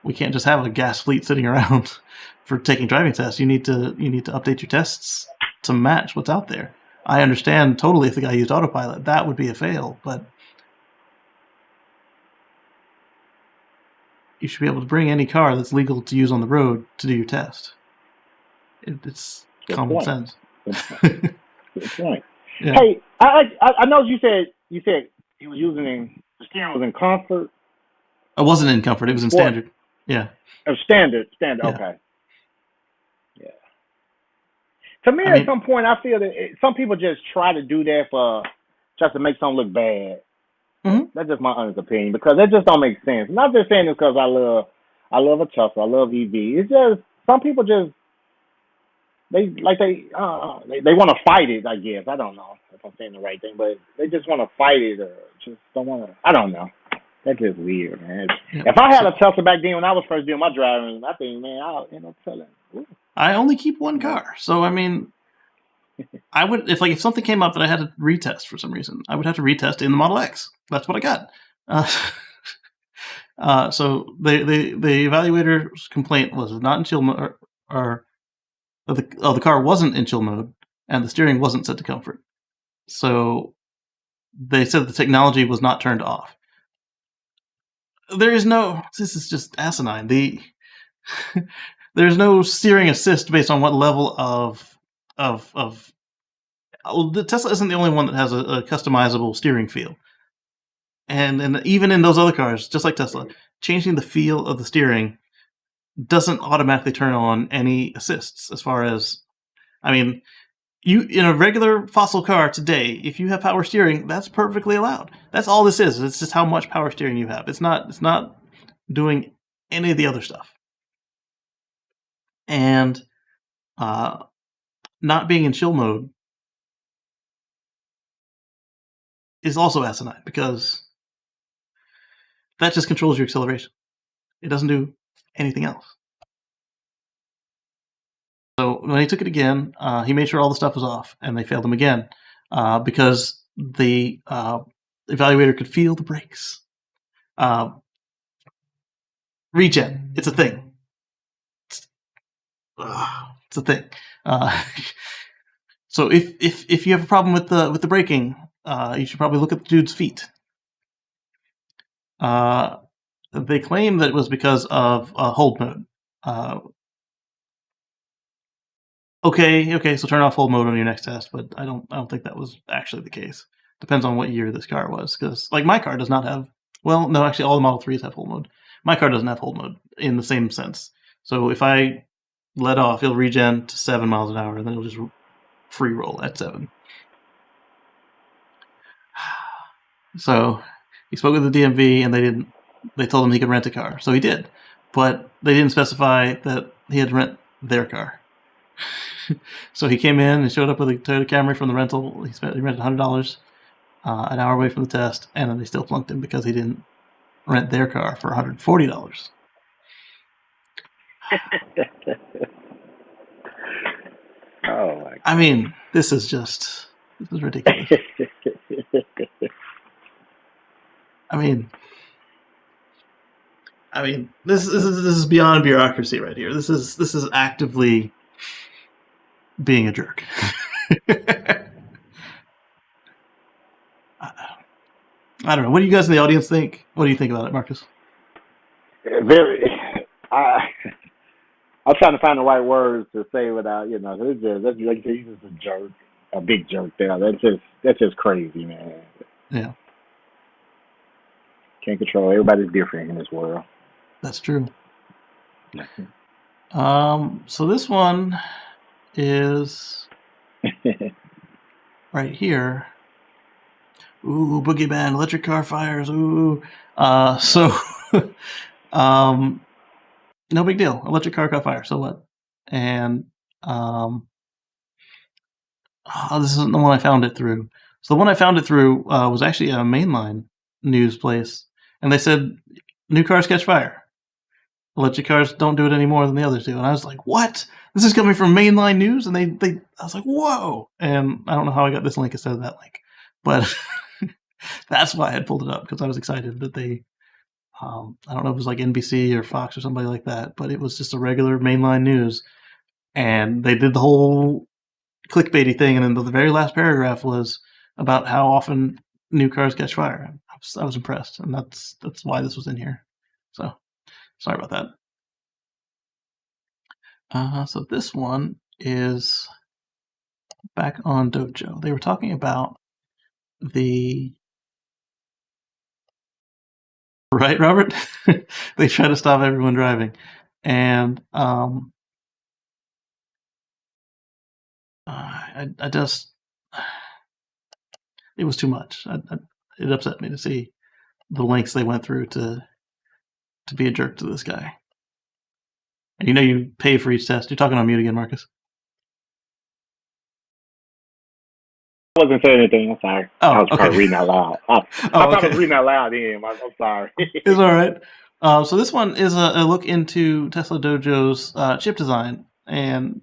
A: we can't just have a gas fleet sitting around for taking driving tests. You need to update your tests to match what's out there. I understand totally if the guy used autopilot, that would be a fail, but you should be able to bring any car that's legal to use on the road to do your test. It's
B: Good
A: common
B: point.
A: sense.
B: Good point.
A: Yeah.
B: Hey, I know you said he was using the steering was in comfort.
A: It wasn't in comfort. It was in standard. Yeah.
B: Oh, standard. Yeah. Okay. Yeah. To me, at some point, I feel that some people just try to do that for just to make something look bad.
A: Mm-hmm.
B: That's just my honest opinion because that just don't make sense. I'm not just saying this because I love a Tesla. I love EV. It's just some people just they want to fight it. I guess I don't know if I'm saying the right thing, but they just want to fight it or just don't want to. I don't know. That's just weird, man. Yeah. If I had a Tesla back then when I was first doing my driving, I think, man, I'll end up telling. Ooh.
A: I only keep one car, so I mean, I would if something came up that I had to retest for some reason, I would have to retest in the Model X. That's what I got. So the evaluator's complaint was not in chill mode, the car wasn't in chill mode, and the steering wasn't set to comfort. So they said the technology was not turned off. This is just asinine. There's no steering assist based on what level of the Tesla isn't the only one that has a customizable steering feel. And even in those other cars, just like Tesla, changing the feel of the steering doesn't automatically turn on any assists. As far as, I mean, you in a regular fossil car today, if you have power steering, that's perfectly allowed. That's all this is. It's just how much power steering you have. It's not doing any of the other stuff. And not being in chill mode is also asinine because that just controls your acceleration. It doesn't do anything else. So when he took it again, he made sure all the stuff was off, and they failed him again because the evaluator could feel the brakes. Regen, it's a thing. It's a thing. So if you have a problem with the braking, you should probably look at the dude's feet. they claim that it was because of hold mode. Okay, so turn off hold mode on your next test, but I don't think that was actually the case. Depends on what year this car was, because like my car does not have. Well, no, actually, all the Model 3s have hold mode. My car doesn't have hold mode in the same sense. So if I let off, it'll regen to 7 miles an hour, and then it'll just free roll at 7. So he spoke with the DMV, and they told him he could rent a car, so he did, but they didn't specify that he had to rent their car. So he came in and showed up with a Toyota Camry from the rental. He rented $100 an hour away from the test, and then they still flunked him because he didn't rent their car for $140.
B: Oh my God.
A: I mean, this is ridiculous. I mean, this is beyond bureaucracy right here. This is actively being a jerk. I don't know. What do you guys in the audience think? What do you think about it, Marcus?
B: Very. I'm trying to find the right words to say without, that's like he's just a jerk, a big jerk there. That's just crazy, man.
A: Yeah,
B: Can't control. Everybody's different in this world.
A: that's true. So this one is right here. Ooh, boogeyman, electric car fires. Ooh. So, no big deal. Electric car caught fire. So what? And this isn't the one I found it through. So the one I found it through was actually a mainline news place, and they said new cars catch fire. Electric cars don't do it any more than the others do. And I was like, what? This is coming from mainline news? And I was like, whoa. And I don't know how I got this link instead of that link, but that's why I had pulled it up, because I was excited that they, I don't know if it was like NBC or Fox or somebody like that, but it was just a regular mainline news. And they did the whole clickbaity thing. And then the very last paragraph was about how often new cars catch fire. I was impressed. And that's why this was in here. So sorry about that. So this one is back on Dojo. They were talking about the right, Robert. They try to stop everyone driving, and I just it was too much. It upset me to see the lengths they went through to be a jerk to this guy. And you pay for each test. You're talking on mute again, Marcus.
B: I wasn't saying anything. I'm sorry.
A: Oh,
B: I was
A: okay.
B: probably reading out loud. I
A: okay.
B: was reading out loud then. I'm sorry.
A: It's all right. So this one is a look into Tesla Dojo's chip design, and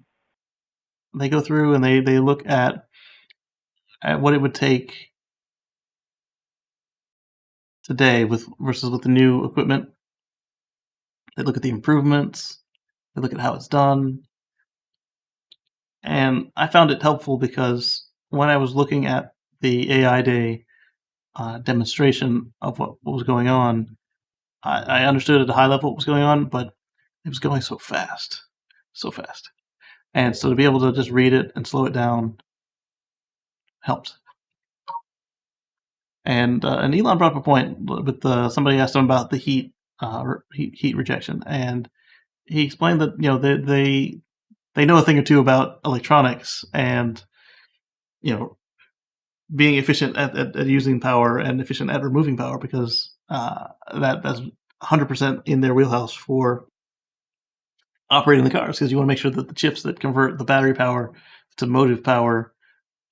A: they go through and they look at what it would take today versus with the new equipment. They look at the improvements. They look at how it's done. And I found it helpful because when I was looking at the AI Day demonstration of what was going on, I understood at a high level what was going on, but it was going so fast. And so to be able to just read it and slow it down helped. And Elon brought up a point with somebody asked him about the heat rejection, and he explained that they know a thing or two about electronics, and being efficient at using power and efficient at removing power, because that's 100% in their wheelhouse for operating the cars, because you want to make sure that the chips that convert the battery power to motive power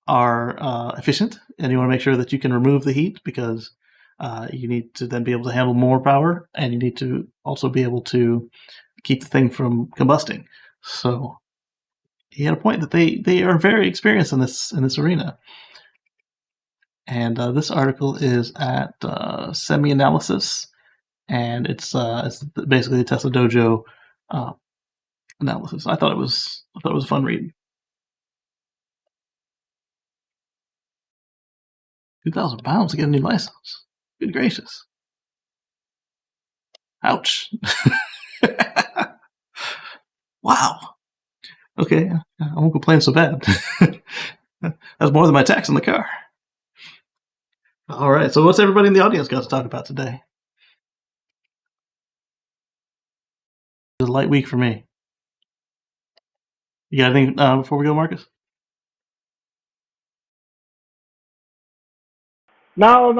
A: are efficient, and you want to make sure that you can remove the heat, because you need to then be able to handle more power, and you need to also be able to keep the thing from combusting. So he had a point that they are very experienced in this arena. And this article is at Semi Analysis, and it's basically the Tesla Dojo analysis. I thought it was a fun read. 2,000 pounds to get a new license. Good gracious. Ouch. Wow. Okay, I won't complain so bad. That's more than my tax on the car. All right, so what's everybody in the audience got to talk about today? It's a light week for me. You got anything before we go, Marcus?
B: No,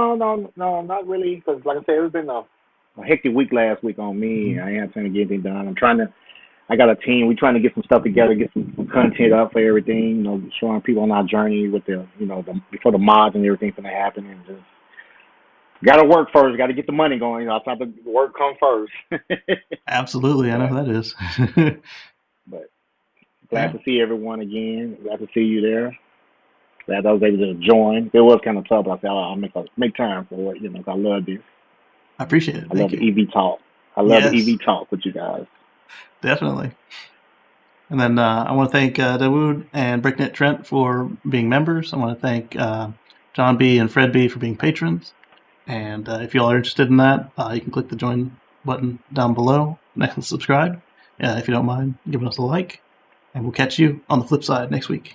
B: not really. Because like I said, it's been a hectic week last week on me.
A: Mhm.
B: I ain't had time to get anything done. I got a team. We're trying to get some stuff together, get some content up for everything. You know, showing people on our journey with before the mods and everything going to happen, and just got to work first. Got to get the money going. You know, I thought the work come first.
A: Absolutely, I know
B: but
A: how that is.
B: but glad
A: Yeah,
B: to see everyone again. Glad to see you there. Glad I was able to join. It was kind of tough, but I said I'll make time for it. You know, 'cause I love this.
A: I appreciate it.
B: I
A: Thank
B: love
A: you.
B: the EV talk. I love the
A: Yes,
B: EV talk with you guys.
A: definitely. And then I want to thank Dawood and Breaknet Trent for being members. I want to thank John B. and Fred B. for being patrons. And if you all are interested in that, you can click the join button down below next to subscribe. If you don't mind giving us a like. And we'll catch you on the flip side next week.